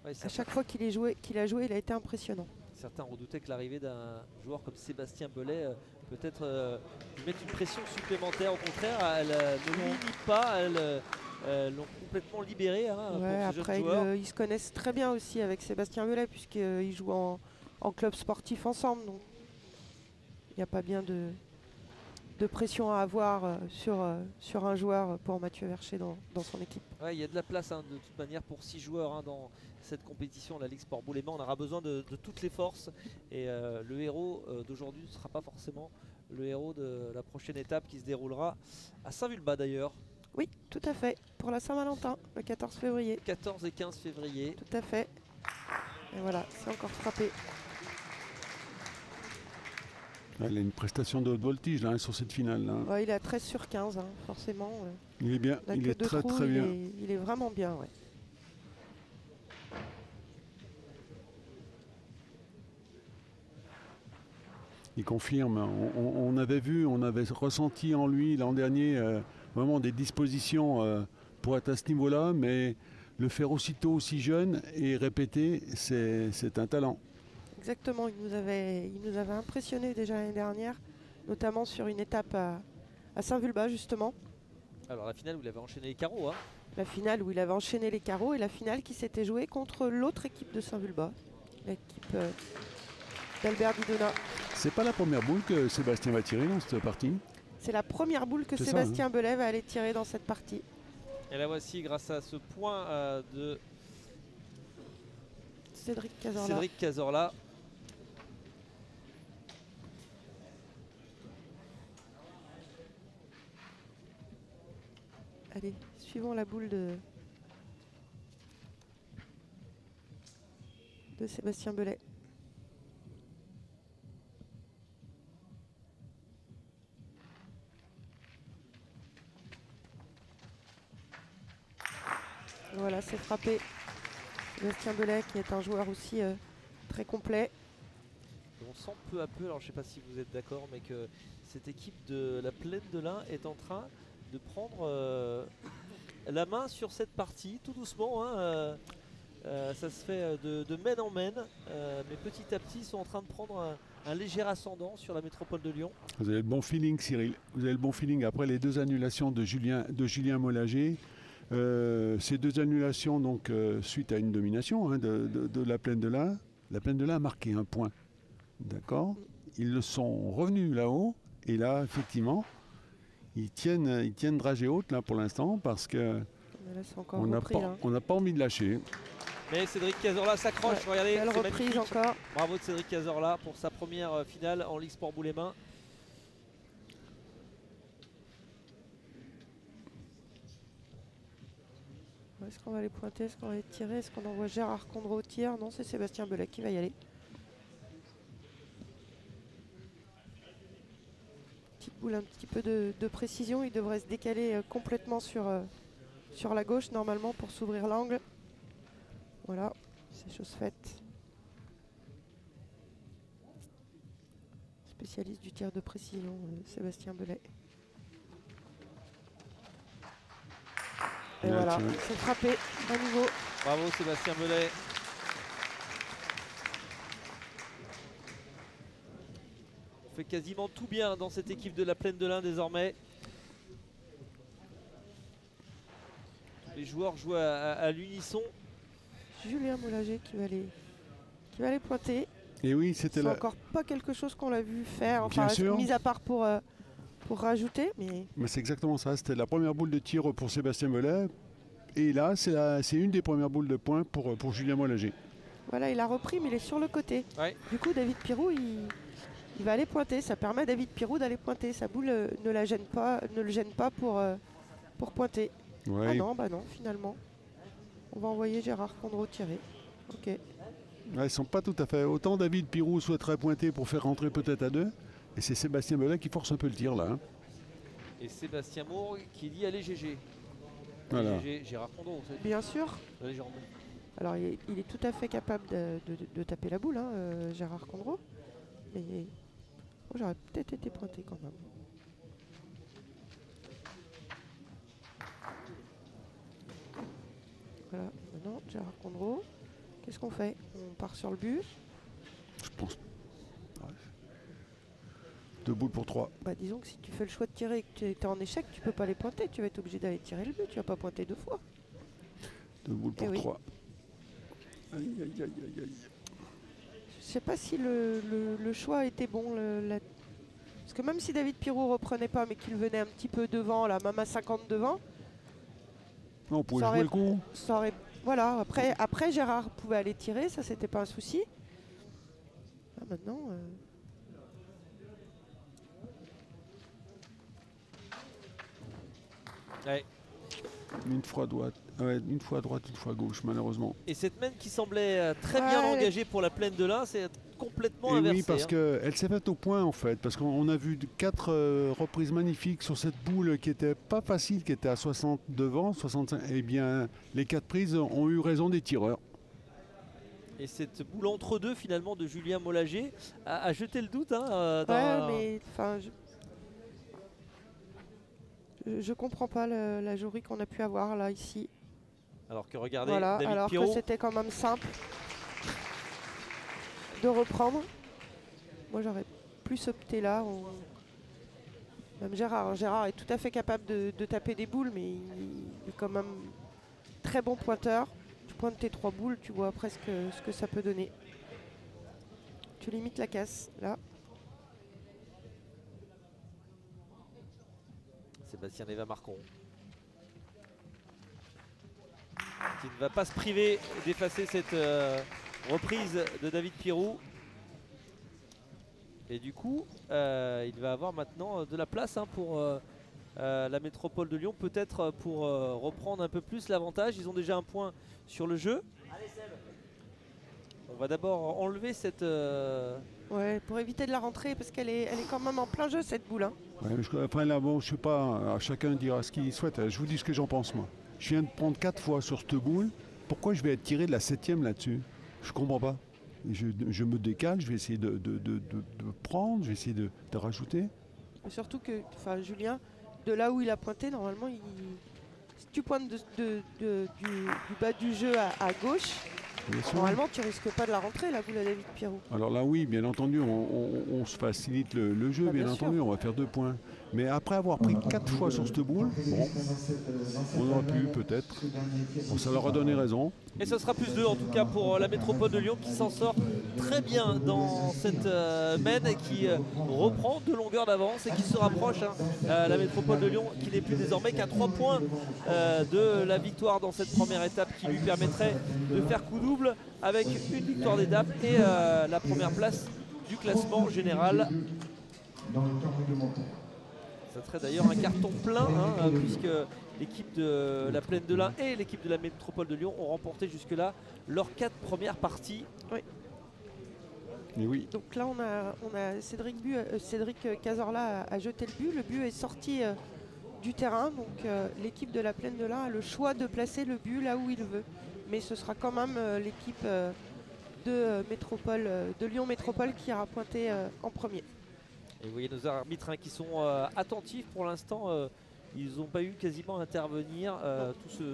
Ouais, à chaque fois qu'il a joué, il a été impressionnant. certains redoutaient que l'arrivée d'un joueur comme Sébastien Belay peut-être lui mettre une pression supplémentaire. Au contraire, elle ne lui limite pas, elles l'ont complètement libéré, hein, pour Ouais, ce jeune après, joueur. ils se connaissent très bien aussi avec Sébastien Belay, puisqu'ils jouent en club sportif ensemble. Donc il n'y a pas bien de pression à avoir sur un joueur pour Mathieu Vercher dans son équipe. Ouais, il y a de la place de toute manière pour 6 joueurs dans cette compétition, la Ligue Sport Boules-Aimant. On aura besoin de toutes les forces et le héros d'aujourd'hui ne sera pas forcément le héros de la prochaine étape qui se déroulera à Saint-Vulbas d'ailleurs, Oui, tout à fait. Pour la Saint-Valentin, le 14 février. 14 et 15 février. Tout à fait. Et voilà, c'est encore frappé. Il a une prestation de haute voltige là, sur cette finale. Là. Ouais, il est à 13 sur 15, hein, forcément. Il est bien, Il a il que est 2 très trous, très bien. il est vraiment bien. Ouais. Il confirme. On avait vu, on avait ressenti en lui l'an dernier vraiment des dispositions pour être à ce niveau-là, mais le faire aussitôt, aussi jeune et répéter, c'est un talent. Exactement, il nous avait impressionné déjà l'année dernière, notamment sur une étape à Saint-Vulbas justement. Alors la finale où il avait enchaîné les carreaux. Hein. La finale où il avait enchaîné les carreaux et la finale qui s'était jouée contre l'autre équipe de Saint-Vulbas, l'équipe d'Albert Didona. C'est pas la première boule que Sébastien va tirer dans cette partie. C'est la première boule que C'est ça, Sébastien Belay va aller tirer dans cette partie. Et la voici grâce à ce point de Cédric Cazorla. Cédric Cazorla. Allez, suivons la boule de Sébastien Belay. Voilà, c'est frappé. Sébastien Belay qui est un joueur aussi très complet. On sent peu à peu, alors je ne sais pas si vous êtes d'accord, mais que cette équipe de la Plaine de l'Ain est en train de prendre la main sur cette partie, tout doucement. Hein, ça se fait de main en main, mais petit à petit ils sont en train de prendre un léger ascendant sur la métropole de Lyon. Vous avez le bon feeling, Cyril. Vous avez le bon feeling après les 2 annulations de Julien Mollager. Ces 2 annulations donc suite à une domination hein, de la Plaine de l'Ain. La Plaine de l'Ain a marqué un point. D'accord. Ils le sont revenus là-haut et là effectivement ils tiennent dragée haute là pour l'instant parce que Là, c'est encore on n'a repris, pas envie de lâcher. Mais Cédric Cazorla s'accroche, Ouais, regardez, belle c'est reprise magnifique. encore. Bravo de Cédric Cazorla pour sa première finale en Ligue Sport Boule-et-Main. Est-ce qu'on va les pointer? Est-ce qu'on va les tirer? Est-ce qu'on envoie Gérard Condro au tir? Non, c'est Sébastien Belay qui va y aller. Petite boule, un petit peu de précision. Il devrait se décaler complètement sur la gauche normalement pour s'ouvrir l'angle. Voilà, c'est chose faite. Spécialiste du tir de précision, Sébastien Belay. Et Bien voilà, tiré. c'est frappé à nouveau. Bravo Sébastien Belay. On fait quasiment tout bien dans cette équipe de la Plaine de l'Ain désormais. Les joueurs jouent à l'unisson. Julien Mollager qui va les pointer. Et oui, c'était C'est là. encore pas quelque chose qu'on l'a vu faire, Bien enfin sûr. mis à part pour rajouter, mais Mais c'est exactement ça. C'était la première boule de tir pour Sébastien Belay. Et là, c'est une des premières boules de poing pour Julien Mollager. voilà, il a repris, mais il est sur le côté. Ouais. Du coup, David Pirou, il va aller pointer. Ça permet à David Pirou d'aller pointer. Sa boule ne le gêne pas pour pointer. Ouais, Ah non, bah non, finalement. On va envoyer Gérard Condro tirer. Ok. ouais, ils ne sont pas tout à fait. Autant David Pirou souhaiterait pointer pour faire rentrer peut-être à 2. Et c'est Sébastien Belay qui force un peu le tir là. Hein. Et Sébastien Moore qui dit allez GG. Voilà. GG, Gérard Condro, vous savez, Bien sûr. la légende. Alors, il est tout à fait capable de taper la boule, hein, Gérard Condro. Mais oh, j'aurais peut-être été pointé quand même. Voilà, maintenant, Gérard Condro. Qu'est-ce qu'on fait? On part sur le but. Je pense. Ouais. 2 boules pour 3. Bah, disons que si tu fais le choix de tirer et que tu es en échec, tu peux pas les pointer. Tu vas être obligé d'aller tirer le but. Tu vas pas pointer 2 fois. 2 boules pour Eh oui. 3. Aïe, aïe, aïe, aïe, aïe. Je sais pas si le choix était bon. Parce que même si David Pirou reprenait pas, mais qu'il venait un petit peu devant, là, même à 50 devant, Non, on pouvait Ça jouer aurait- le coup. ça aurait. Voilà, après Gérard pouvait aller tirer, ça c'était pas un souci. Ah, maintenant. Ouais. Une fois à droite. Ouais, une fois à droite, une fois à gauche, malheureusement. Et cette main qui semblait très bien Ouais. engagée pour la Plaine de l'Ain, c'est complètement Et inversé. oui, parce hein. qu'elle s'est faite au point en fait. Parce qu'on a vu 4 reprises magnifiques sur cette boule qui était pas facile, qui était à 60 devant, 65. Eh bien, les 4 prises ont eu raison des tireurs. Et cette boule entre deux finalement de Julien Mollager a jeté le doute. Hein, Ouais, mais enfin. Je comprends pas la jouerie qu'on a pu avoir là, ici. Alors que regardez, Voilà, David alors Pirot. que c'était quand même simple de reprendre. Moi, j'aurais plus opté là. Même Gérard. Gérard est tout à fait capable de taper des boules, mais il est quand même très bon pointeur. Tu pointes tes 3 boules, tu vois presque ce que ça peut donner. Tu limites la casse, là. Sébastien Neva-Marcon, qui ne va pas se priver d'effacer cette reprise de David Pirou. Et du coup, il va avoir maintenant de la place hein, pour la métropole de Lyon, peut-être pour reprendre un peu plus l'avantage. Ils ont déjà un point sur le jeu. On va d'abord enlever cette... Ouais, pour éviter de la rentrer, parce qu'elle est quand même en plein jeu, cette boule. Hein. Ouais, après là, bon, je sais pas, chacun dira ce qu'il souhaite. Je vous dis ce que j'en pense moi. Je viens de prendre 4 fois sur cette boule. Pourquoi je vais être tiré de la 7e là-dessus? Je comprends pas. Je me décale, je vais essayer de prendre, je vais essayer de rajouter. Et surtout que, Julien, de là où il a pointé, normalement, si tu pointes du bas du jeu à gauche, normalement, tu risques pas de la rentrer, la boule à David Pirou. Alors là, oui, bien entendu, on se facilite le jeu, bien entendu, on va faire 2 points. Mais après avoir pris 4 fois sur cette boule, bon, on aurait pu peut-être. Bon, ça leur a donné raison. Et ce sera plus 2 en tout cas pour la métropole de Lyon qui s'en sort très bien dans cette main et qui reprend de longueur d'avance et qui se rapproche. Hein, la métropole de Lyon qui n'est plus désormais qu'à 3 points de la victoire dans cette première étape qui lui permettrait de faire coup double avec une victoire d'étape et la première place du classement général. Dans le temps réglementaire. Ça serait d'ailleurs un carton plein hein, puisque l'équipe de la Plaine de l'Ain et l'équipe de la métropole de Lyon ont remporté jusque-là leurs 4 premières parties. Oui. Et oui. Donc là, on a Cédric Cazorla a jeté le but. Le but est sorti du terrain. Donc l'équipe de la Plaine de l'Ain a le choix de placer le but là où il veut. Mais ce sera quand même l'équipe de Lyon Métropole qui ira pointer en premier. Et vous voyez nos arbitres hein, qui sont attentifs pour l'instant. Ils n'ont pas eu quasiment à intervenir. Tout se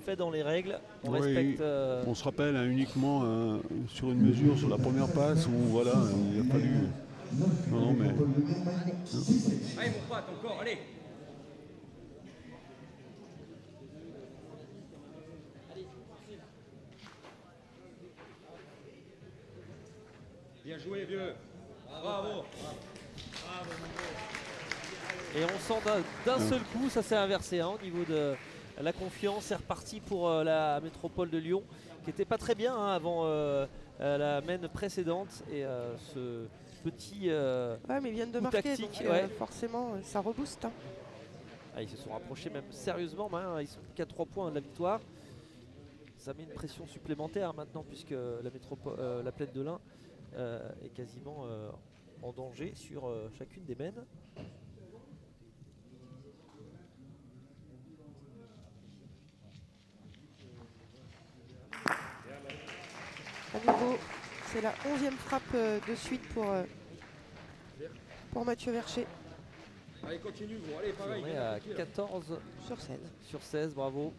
fait dans les règles. On Oui, respecte. on se rappelle hein, uniquement sur une mesure sur la première passe où voilà, il a fallu. Non, mais. Allez, mon pote, encore, allez. Bien joué, vieux. Bravo. Et on sent d'un seul coup, ça s'est inversé hein, au niveau de la confiance. C'est reparti pour la métropole de Lyon qui n'était pas très bien hein, avant la main précédente. Et ce petit ouais, mais ils viennent de coup marquer, tactique, donc ouais. forcément ça rebooste. Hein. Ah, ils se sont rapprochés même sérieusement, hein, ils sont qu'à 3 points de la victoire. Ça met une pression supplémentaire maintenant puisque la Plaine de l'Ain est quasiment en danger sur chacune des mènes. À nouveau, c'est la 11e frappe de suite pour Mathieu Vercher. Allez, continue, vous. Allez, pareil. On est à 14 Sur 16. sur 16, bravo.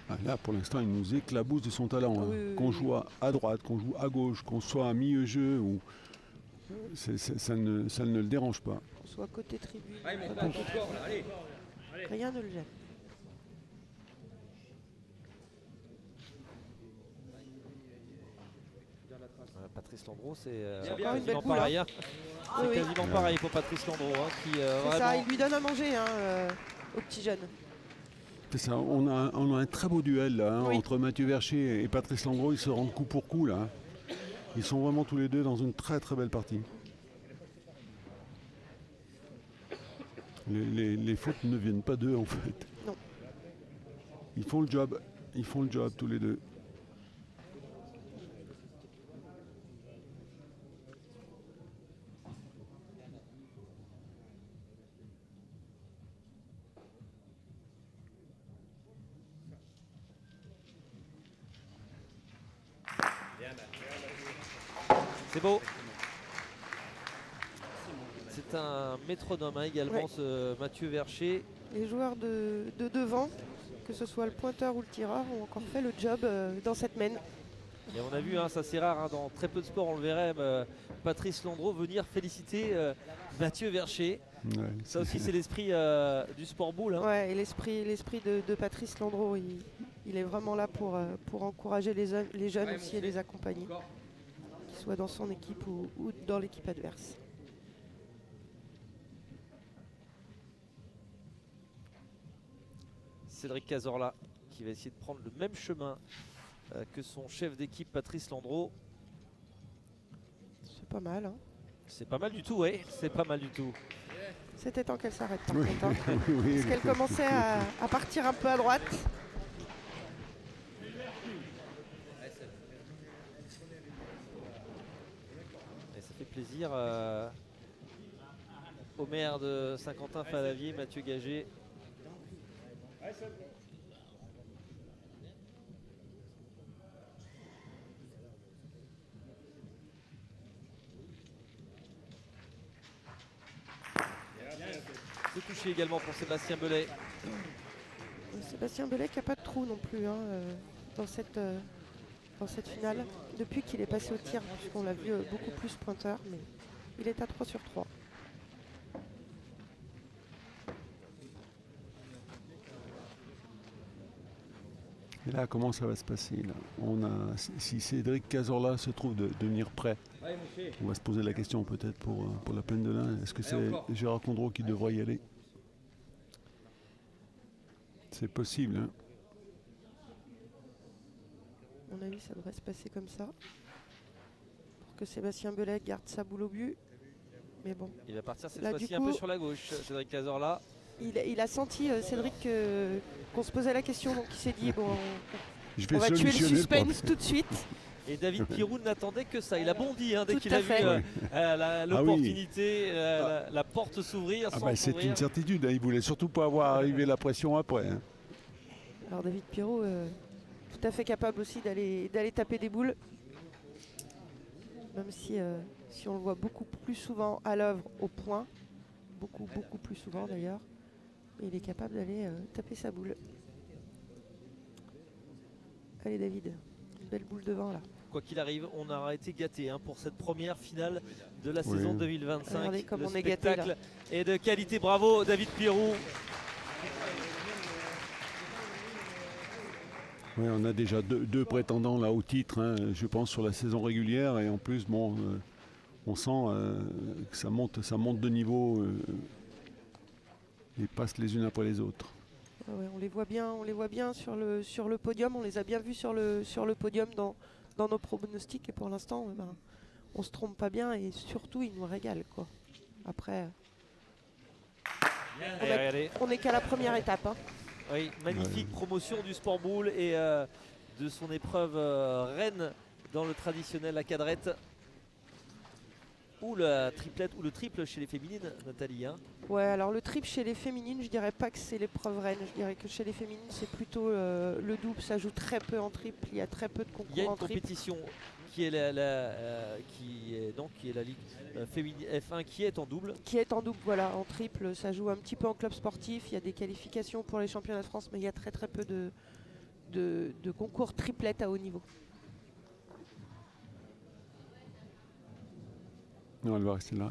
Ah, là, pour l'instant, il nous éclabousse de son talent. Hein. Oui, Qu'on joue à droite, qu'on joue à gauche, qu'on soit à milieu-jeu, ou ça ne le dérange pas. Qu'on soit côté tribune, Allez, mon pote, encore, là, allez. rien ne le gêne. Patrice Landreau, c'est encore une belle quasiment boule, pareil. hein. Hein. C'est Oui, oui. quasiment pareil pour Patrice Landreau. Hein, qui, C'est vraiment... ça, il lui donne à manger hein, aux petits jeunes. C'est ça, on a un très beau duel là, hein, Oui. entre Mathieu Vercher et Patrice Landreau. Ils se rendent coup pour coup là. Ils sont vraiment tous les deux dans une très très belle partie. Les fautes ne viennent pas d'eux en fait. Non. Ils font le job tous les deux. C'est beau. C'est un métronome hein, également, Ouais. ce Mathieu Vercher. Les joueurs de devant, que ce soit le pointeur ou le tireur, ont encore fait le job dans cette mène. Et on a vu, hein, ça c'est rare, hein, dans très peu de sports on le verrait, Patrice Landreau venir féliciter Mathieu Vercher. Ouais, Ça aussi c'est l'esprit du sport boule. Hein. Ouais, et l'esprit de Patrice Landreau, il est vraiment là pour encourager les jeunes Ouais, aussi mon et les fils. accompagner, Encore. qu'ils soient dans son équipe ou dans l'équipe adverse. Cédric Cazorla qui va essayer de prendre le même chemin que son chef d'équipe Patrice Landreau. C'est pas mal, hein. C'est pas mal du tout, ouais, c'est pas mal du tout. C'était temps qu'elle s'arrête par Oui, contre, hein. oui, Parce qu'elle commençait à partir un peu à droite. Et ça fait plaisir au maire de Saint-Quentin-Falavier, Mathieu Gagé. C'est touché également pour Sébastien Belay. Sébastien Belay qui n'a pas de trou non plus hein, dans cette finale. Depuis qu'il est passé au tir, puisqu'on l'a vu beaucoup plus pointeur, mais il est à 3 sur 3. Et là, comment ça va se passer là si Cédric Cazorla se trouve de devenir prêt, Allez, mon fils. on va se poser la question peut-être pour la plaine de l'Ain. Est-ce que c'est encore. Gérard Condreau qui devrait y aller? C'est possible. Hein. À mon avis, ça devrait se passer comme ça. Pour que Sébastien Belay garde sa boule au but. Mais bon, Il va partir cette Là, fois-ci du un coup- peu sur la gauche, Cédric Cazorla. il a senti, Cédric, qu'on se posait la question. Donc il s'est dit, bon, Je on va tuer le solutionner problème. suspense tout de suite. Et David Pirou n'attendait que ça. Il a bondi hein, dès Tout qu'il à a vu fait. l'opportunité, la porte s'ouvrir. Ah sans bah, c'est s'ouvrir. une certitude. Hein. Il voulait surtout pas avoir arrivé la pression après. Hein. Alors David Pirot, tout à fait capable aussi d'aller taper des boules. Même si on le voit beaucoup plus souvent à l'œuvre au point. Beaucoup plus souvent d'ailleurs. Mais il est capable d'aller taper sa boule. Allez David, une belle boule devant là. Quoi qu'il arrive, on aura été gâté hein, pour cette première finale de la Oui. saison 2025. Regardez comme Le on est gâtés, là. spectacle est de qualité. Bravo David Pirou. Ouais, on a déjà deux prétendants là au titre, hein, je pense, sur la saison régulière. Et en plus, bon, on sent que ça monte de niveau et passe les unes après les autres. Ah ouais, on les voit bien sur le podium. On les a bien vus sur le podium dans nos pronostics. Et pour l'instant, on se trompe pas bien et surtout, ils nous régalent, quoi. Après, Allez, regardez. on n'est qu'à la première étape, hein. Oui, magnifique promotion du sport boule et de son épreuve reine dans le traditionnel la cadrette. Ou la triplette ou le triple chez les féminines, Nathalie. Hein. Ouais, alors le triple chez les féminines, je dirais pas que c'est l'épreuve reine. Je dirais que chez les féminines, c'est plutôt le double. Ça joue très peu en triple. Il y a très peu de Il y a concours une en triple. compétition qui est la Ligue féminine F1 qui est en double. Qui est en double, voilà, en triple. Ça joue un petit peu en club sportif. Il y a des qualifications pour les championnats de France, mais il y a très peu de concours triplettes à haut niveau. Non, elle va rester là.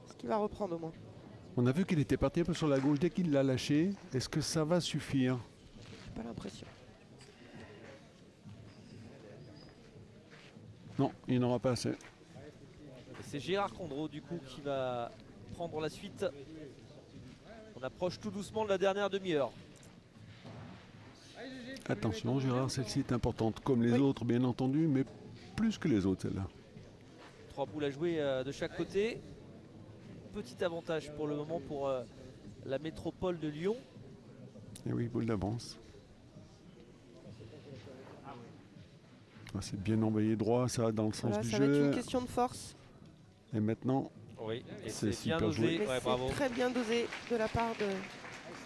Ce qui va reprendre au moins. On a vu qu'il était parti un peu sur la gauche dès qu'il l'a lâché. Est-ce que ça va suffire? J'ai pas l'impression. Non, il n'aura pas assez. Et c'est Gérard Condreau du coup qui va prendre la suite. On approche tout doucement de la dernière demi-heure. Attention, Gérard, celle-ci est importante, comme les Oui. autres, bien entendu, mais plus que les autres, celle-là. 3 boules à jouer de chaque côté. Petit avantage pour le moment pour la métropole de Lyon. Et oui, boule d'avance. Ah, c'est bien envoyé droit, ça, dans le sens Voilà, du ça va être jeu. une question de force. Et maintenant, Oui, et C'est c'est bien super osé. joué. Mais Ouais, c'est bravo. très bien dosé de la part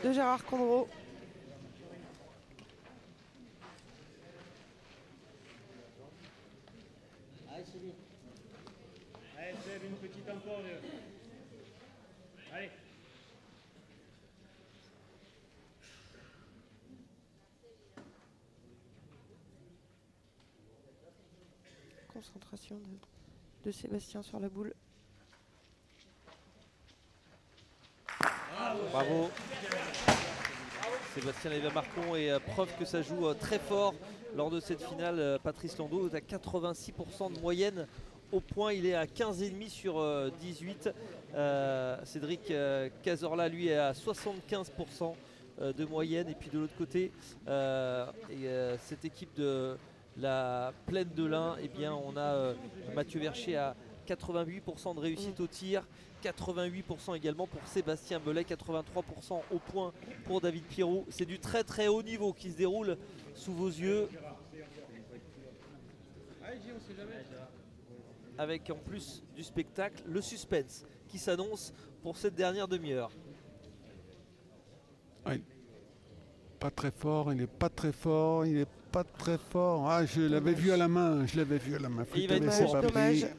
de Gérard Condreau. une petite encore. Allez. Concentration de Sébastien sur la boule. Bravo. Sébastien Lévy-Marcon et preuve que ça joue très fort lors de cette finale. Patrice Landau est à 86% de moyenne au point, il est à 15,5 sur 18. Cédric Cazorla lui est à 75% de moyenne. Et puis de l'autre côté, cette équipe de la Plaine de l'Ain, eh bien on a Mathieu Vercher à 88% de réussite au tir, 88% également pour Sébastien Belay, 83% au point pour David Pirou. C'est du très très haut niveau qui se déroule sous vos yeux. Avec en plus du spectacle, le suspense qui s'annonce pour cette dernière demi-heure. Ouais. Pas très fort, il n'est pas très fort, il n'est pas très fort. Ah, je l'avais vu à la main, je l'avais vu à la main. Et il va être c'est court. pas Dommage. pris.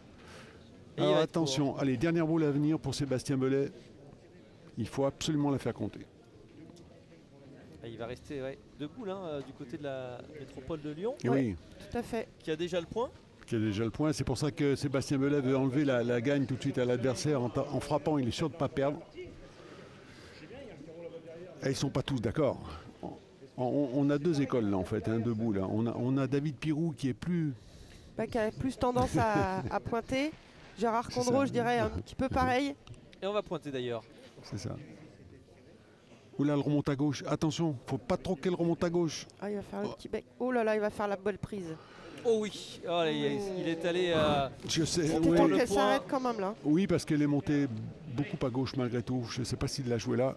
Alors attention, allez, dernière boule à venir pour Sébastien Belay. Il faut absolument la faire compter. Et il va rester debout là, du côté de la métropole de Lyon. Et oui, Tout à fait. Qui a déjà le point. qui a déjà le point. C'est pour ça que Sébastien Belay veut enlever la gagne tout de suite à l'adversaire en frappant. Il est sûr de ne pas perdre. Et ils ne sont pas tous d'accord. On a deux écoles là en fait, debout là. On a David Pirou qui est plus... Qui a plus tendance à pointer. Gérard C'est Condreau, ça. je dirais un petit peu pareil. Et on va pointer d'ailleurs. C'est ça. Oula, elle remonte à gauche. Attention, faut pas trop qu'elle remonte à gauche. Ah, il va faire le petit bec. Oh là là, il va faire la bonne prise. Oh oui, oh, il est allé... Je sais, C'était oui. temps le qu'elle point. s'arrête quand même là. Oui, parce qu'elle est montée beaucoup à gauche malgré tout. Je ne sais pas s'il l'a joué là.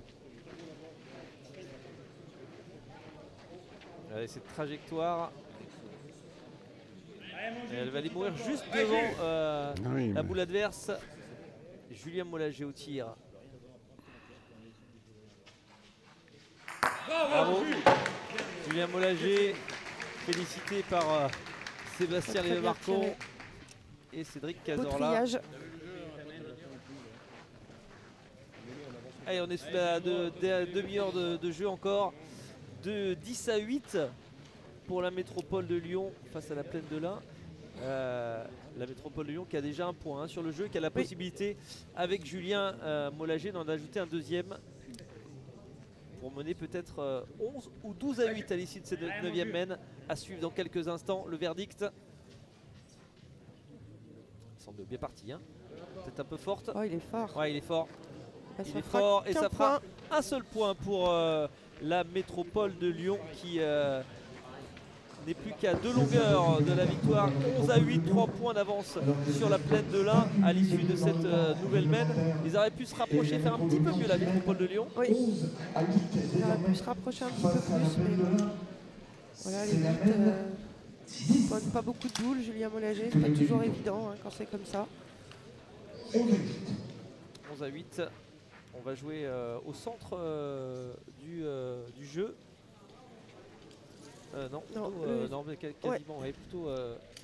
Allez, cette trajectoire. Et elle va aller mourir juste devant Oui, la mais- boule adverse. Julien Mollager au tir. Bravo. Julien Mollager, félicité par Sébastien Très bien Lévy-Marcon tiré. et Cédric Beau Cazorla. triage. Allez, on est sous la demi-heure de jeu encore. De 10 à 8 pour la métropole de Lyon face à la Plaine de l'Ain. La métropole de Lyon qui a déjà un point sur le jeu, qui a la possibilité avec Julien Mollager d'en ajouter un deuxième pour mener peut-être 11 ou 12 à 8 à l'issue de cette 9e mène. À suivre dans quelques instants le verdict. Il semble bien parti, hein. Peut-être un peu forte. Oh, il est fort. Ouais, il est fort. Ah, Il ça est fera fort et qu'un ça fera point. un seul point pour la métropole de Lyon qui n'est plus qu'à 2 longueurs de la victoire. 11 à 8, 3 points d'avance sur la Plaine de l'Ain à l'issue de cette nouvelle mène. Ils auraient pu se rapprocher, faire un petit peu mieux la métropole de Lyon. Oui, il aurait pu se rapprocher un petit peu plus, mais bon. Voilà, les buts pointent pas beaucoup de boules. Julien Mollager, c'est pas toujours évident quand c'est comme ça. 11 à 8. On va jouer au centre du jeu. Non, Non, plutôt, non, mais quasiment, ouais, plutôt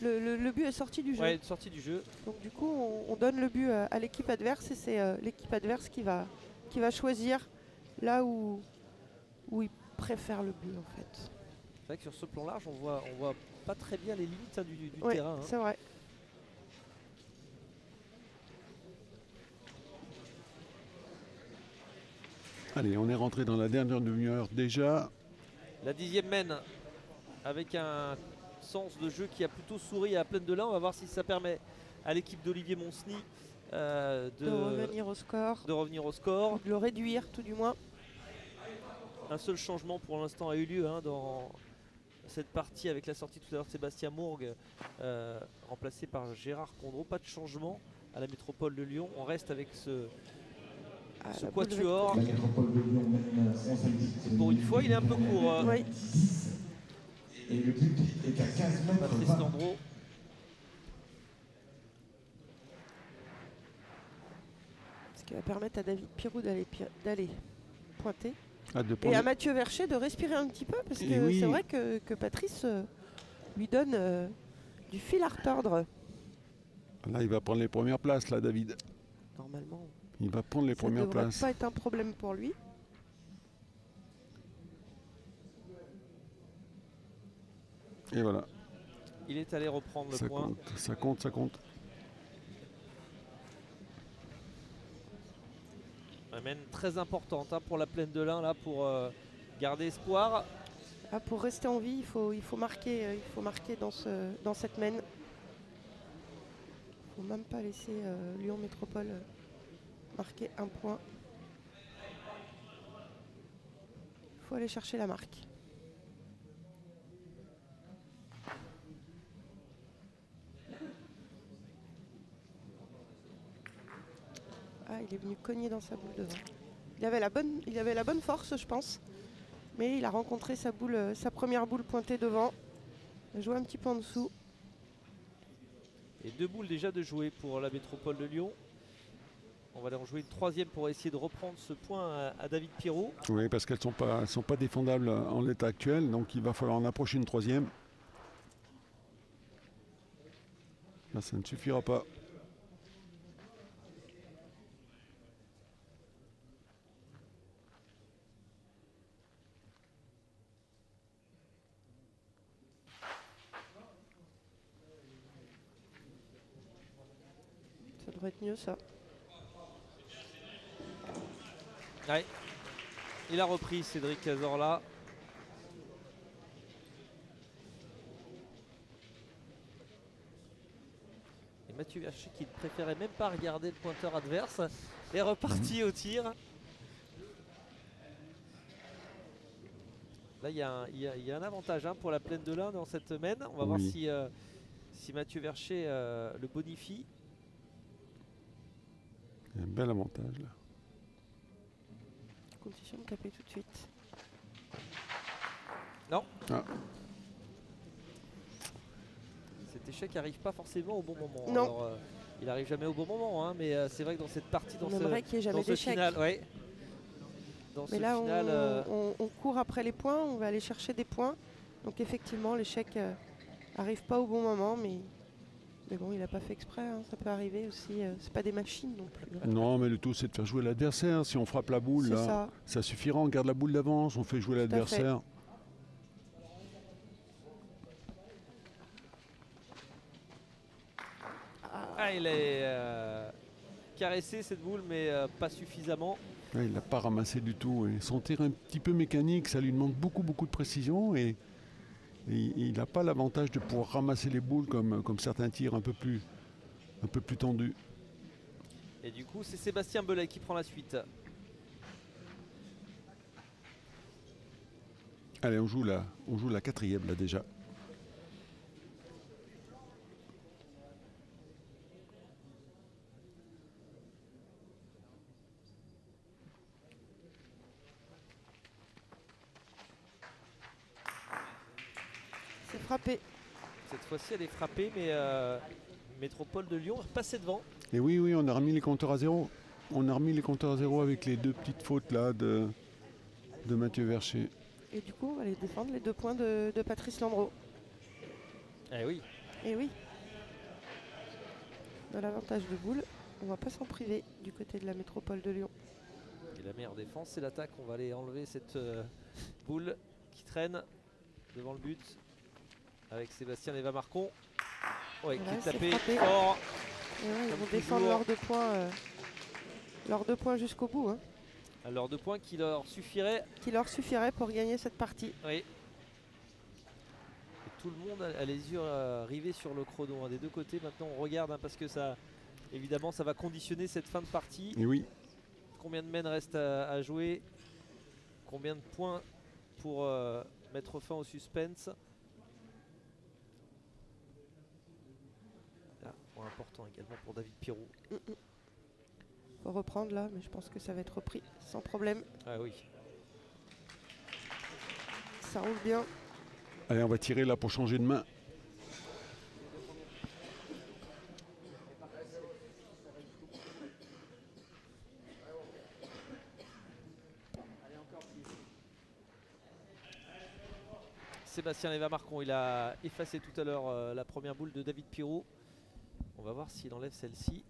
Le but est sorti du jeu. ouais, sortie du jeu. Donc du coup, on donne le but à l'équipe adverse et c'est l'équipe adverse qui va choisir là où il préfère le but en fait. C'est vrai que sur ce plan large, on voit pas très bien les limites du Oui, terrain. Hein. c'est vrai. Allez, on est rentré dans la dernière demi-heure déjà. La 10e mène avec un sens de jeu qui a plutôt souri à la Plaine de l'Ain. On va voir si ça permet à l'équipe d'Olivier Monsny De revenir au score, de revenir au score. de le réduire tout du moins. Un seul changement pour l'instant a eu lieu dans cette partie avec la sortie tout à l'heure de Sébastien Mourgue, remplacé par Gérard Condreau. Pas de changement à la métropole de Lyon. On reste avec ce La boule quatuor. La métropole de Lyon mène 11 à 8. Pour une fois, il est un peu court. Oui, Et le but est à 15 mètres Patrice 20. Landreau. ce qui va permettre à David Pirou d'aller pointer. Ah, de Et prendre- à Mathieu Vercher de respirer un petit peu parce Et que oui. c'est vrai que Patrice lui donne du fil à retordre. Là, il va prendre les premières places, là, David. Normalement, Il va prendre les ça premières devrait places. pas être un problème pour lui. Et voilà, Il est allé reprendre le ça point. compte, ça compte, ça compte. Une mène très importante hein, pour la plaine de l'Ain là pour garder espoir. Ah, pour rester en vie, il faut marquer dans cette mène. Il ne faut même pas laisser Lyon Métropole marquer un point. Il faut aller chercher la marque. Ah, il est venu cogner dans sa boule devant. Il avait la bonne force, je pense. Mais il a rencontré sa première boule pointée devant. Il a joué un petit peu en dessous. Et 2 boules déjà de jouer pour la métropole de Lyon. On va aller en jouer une 3e pour essayer de reprendre ce point à David Pirot. Oui, parce qu'elles ne sont pas défendables en l'état actuel, donc il va falloir en approcher une 3e. Là, ça ne suffira pas. Ça devrait être mieux, ça. Ouais. Il a repris Cédric Cazorla. Et Mathieu Vercher qui ne préférait même pas regarder le pointeur adverse est reparti au tir. Là il y a un avantage hein, pour la plaine de l'Ain dans cette mène. On va voir si Mathieu Vercher le bonifie. Il y a un bel avantage là. Condition de taper tout de suite. Non. Ah. Cet échec n'arrive pas forcément au bon moment. Non. Alors, il n'arrive jamais au bon moment, hein, mais c'est vrai que dans cette partie, On aimerait qu'il n'y ait jamais d'échec. Ouais. Dans Mais ce là, final, on court après les points, on va aller chercher des points. Donc effectivement, l'échec arrive pas au bon moment, mais bon, il n'a pas fait exprès. Hein. Ça peut arriver aussi. C'est pas des machines non plus. Hein. Non, mais le tout, c'est de faire jouer l'adversaire. Si on frappe la boule, C'est là, ça. ça suffira. On garde la boule d'avance, on fait jouer l'adversaire. Ah, il est caressé cette boule, mais pas suffisamment. Ouais, il n'a pas ramassé du tout. Et son tir un petit peu mécanique, ça lui demande beaucoup de précision. Et il n'a pas l'avantage de pouvoir ramasser les boules comme certains tirs un peu plus tendus. Et du coup, c'est Sébastien Belay qui prend la suite. Allez, on joue la 4e là déjà. C'est frappé. Cette fois-ci, elle est frappée, mais Métropole de Lyon est repassée devant. Et oui, on a remis les compteurs à zéro. On a remis les compteurs à zéro avec les 2 petites fautes là de Mathieu Vercher. Et du coup, on va aller défendre les 2 points de Patrice Landreau. Eh oui. Et oui. Dans l'avantage de boule, on va pas s'en priver du côté de la métropole de Lyon. Et la meilleure défense, c'est l'attaque. On va aller enlever cette boule qui traîne devant le but avec Sébastien Léva-Marcon. Ouais, Voilà, qui c'est est tapé frappé. fort. Et ouais, ils Comme vont défendre toujours. leurs 2 points jusqu'au bout. Hein, Alors 2 points qui leur suffiraient. qui leur suffirait pour gagner cette partie. Oui. Et tout le monde a les yeux rivés sur le chrono hein, des 2 côtés. Maintenant on regarde hein, parce que ça, évidemment, ça va conditionner cette fin de partie. Et oui, Combien de mènes reste à jouer? Combien de points pour mettre fin au suspense? Ah, point important également pour David Pirot. Faut reprendre là, mais je pense que ça va être repris sans problème. Ah oui. Ça roule bien. allez, on va tirer là pour changer de main. Sébastien Léva-Marcon, il a effacé tout à l'heure la première boule de David Pirot. On va voir s'il enlève celle-ci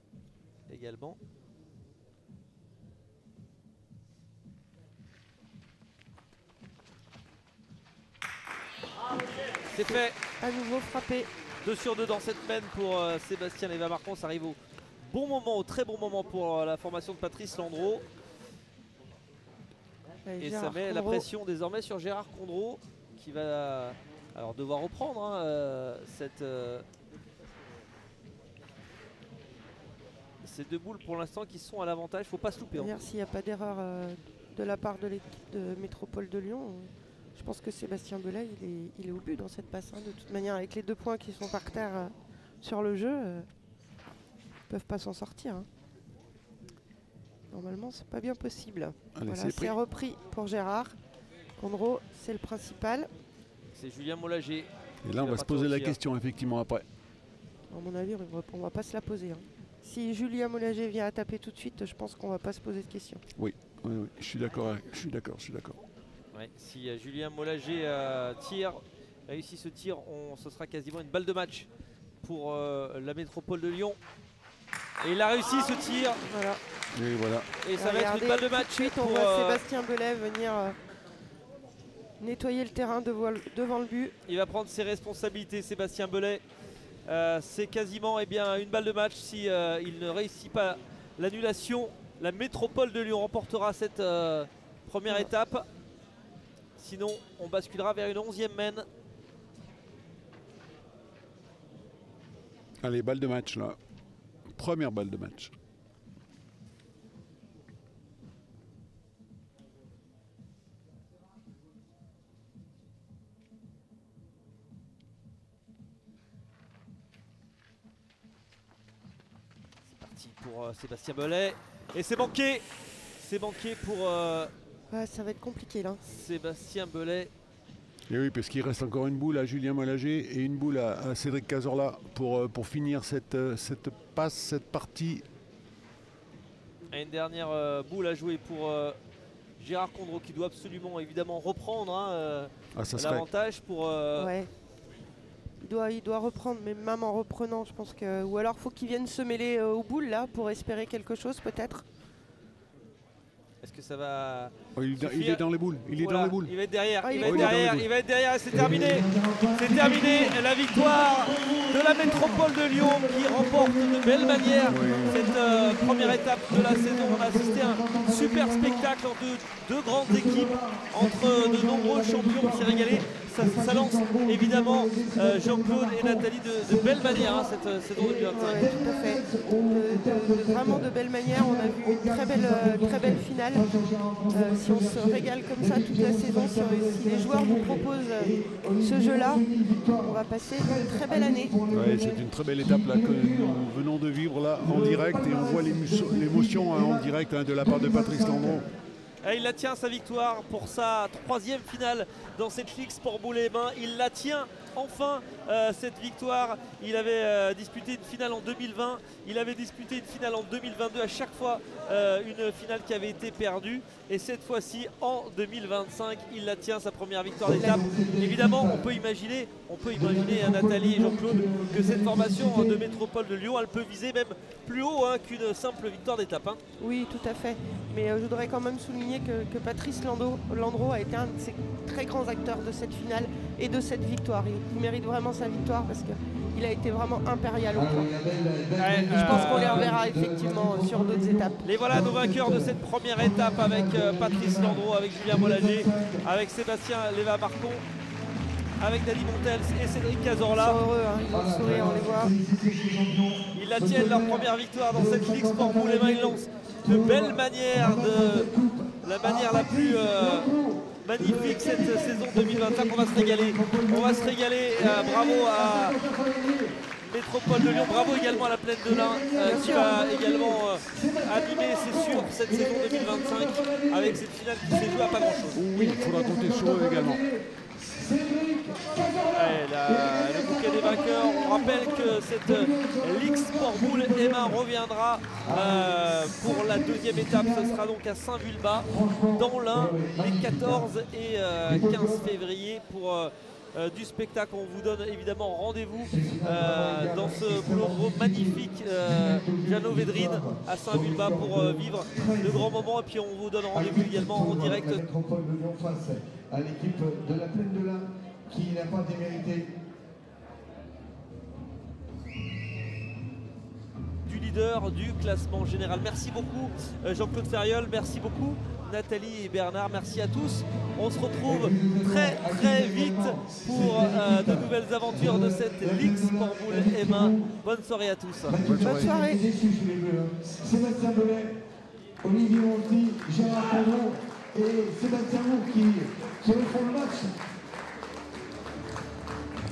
également. C'est fait. À nouveau frappé. 2 sur 2 dans cette mène pour Sébastien Léva-Marcon. Ça arrive au bon moment, au très bon moment pour la formation de Patrice Landreau. Et ça met la pression désormais sur Gérard Condreau qui va alors devoir reprendre hein, ces 2 boules pour l'instant qui sont à l'avantage. Il ne faut pas se louper. D'ailleurs, s'il n'y a pas d'erreur de la part de l'équipe de Métropole de Lyon, je pense que Sébastien Belay, il est au but dans cette passe. Hein. De toute manière, avec les 2 points qui sont par terre sur le jeu, ils ne peuvent pas s'en sortir. Hein. Normalement, c'est pas bien possible. Allez, voilà, c'est repris pour Gérard. Condreau, c'est le principal. C'est Julien Mollager. Et là, on va se poser la question, effectivement, après. À mon avis, on va pas se la poser. Hein. Si Julien Mollager vient à taper tout de suite, je pense qu'on va pas se poser de questions. Oui, je suis d'accord. Ouais, si Julien Mollager réussit ce tir, ce sera quasiment une balle de match pour la métropole de Lyon. Et il a réussi ce tir. Voilà. Et voilà. Et ça va être une balle de match. Ensuite, on voit Sébastien Belay venir nettoyer le terrain devant le but. Il va prendre ses responsabilités, Sébastien Belay. C'est quasiment une balle de match. Si il ne réussit pas l'annulation, la métropole de Lyon remportera cette première étape. Sinon, on basculera vers une 11e mène. Allez, balle de match là. Première balle de match. C'est parti pour Sébastien Belay. Et c'est manqué. C'est manqué pour Ouais, ça va être compliqué là. Sébastien Belay. Et oui, parce qu'il reste encore une boule à Julien Mollager et une boule à Cédric Cazorla pour finir cette passe, cette partie. Et une dernière boule à jouer pour Gérard Condreau qui doit absolument évidemment reprendre l'avantage pour... Ouais. Il doit reprendre, mais même en reprenant, je pense que... Ou alors faut qu'il vienne se mêler aux boules là pour espérer quelque chose peut-être. Est-ce que ça va... Oh, il est dans les boules. Il est dans les boules. Il va être derrière. Ah, il va être derrière et c'est terminé. C'est terminé. La victoire de la métropole de Lyon qui remporte de belle manière cette première étape de la saison. On a assisté à un super spectacle entre deux grandes équipes, entre de nombreux champions qui s'est régalé. Ça lance évidemment Jean-Claude et Nathalie de belle manière cette saison 2025. Ouais, tout à fait. Vraiment de belle manière. On a vu une très belle finale. Si on se régale comme ça toute la saison, si les joueurs nous proposent ce jeu-là, on va passer une très belle année. Ouais, c'est une très belle étape là, que nous venons de vivre là en direct et on voit l'émotion en direct de la part de Patrice Landreau. Et il la tient sa victoire pour sa 3e finale dans cette Ligue Sport Boule et Main. Il la tient enfin cette victoire. Il avait disputé une finale en 2020, il avait disputé une finale en 2022, à chaque fois une finale qui avait été perdue. Et cette fois-ci, en 2025, il la tient, sa première victoire d'étape. Évidemment, on peut imaginer à Nathalie et Jean-Claude que cette formation de métropole de Lyon, elle peut viser même plus haut qu'une simple victoire d'étape. Oui, tout à fait. Mais je voudrais quand même souligner que Patrice Landreau a été un de ces très grands acteurs de cette finale et de cette victoire. Il mérite vraiment sa victoire parce qu'il a été vraiment impérial au point. Je pense qu'on les reverra effectivement sur d'autres étapes. Les voilà nos vainqueurs de cette première étape avec Patrice Landreau, avec Julien Mollager, avec Sébastien Léva-Marcon, avec Dany Montels et Cédric Cazorla. Ils sont heureux, ils ont le sourire, on les voit. Ils la tiennent leur première victoire dans cette Ligue Sport Boule et Main. Ils lancent de belle manière, de la manière la plus magnifique cette saison 2025. On va se régaler. Bravo à Métropole de Lyon, bravo également à la Plaine de l'Ain qui va également animer, c'est sûr, cette saison 2025 avec cette finale qui s'est jouée à pas grand chose. Oui, il faudra compter sur eux également. Le bouquet des vainqueurs, on rappelle que cette Ligue Sport Boule et Main reviendra pour la 2e étape. Ce sera donc à Saint-Vulbas dans l'Ain les 14 et 15 février pour du spectacle. On vous donne évidemment rendez-vous dans ce boulot magnifique Jeannot Védrine à Saint-Vulbas pour vivre de grands moments. Et puis on vous donne rendez-vous également en direct. La métropole de Lyon face à l'équipe de la Plaine de l'Ain qui n'a pas démérité. Du leader du classement général. Merci beaucoup Jean-Claude Ferriol, merci beaucoup Nathalie et Bernard, merci à tous. On se retrouve très vite pour de nouvelles aventures de cette Ligue Sport Boule M1. Bonne soirée à tous. Bonne soirée. Sébastien Belay, Olivier Monti, Gérard Condon et Sébastien Roux qui refont le match.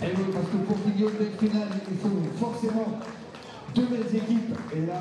Et oui, parce que pour qu'il y ait une finale, il faut forcément deux belles équipes. Et là,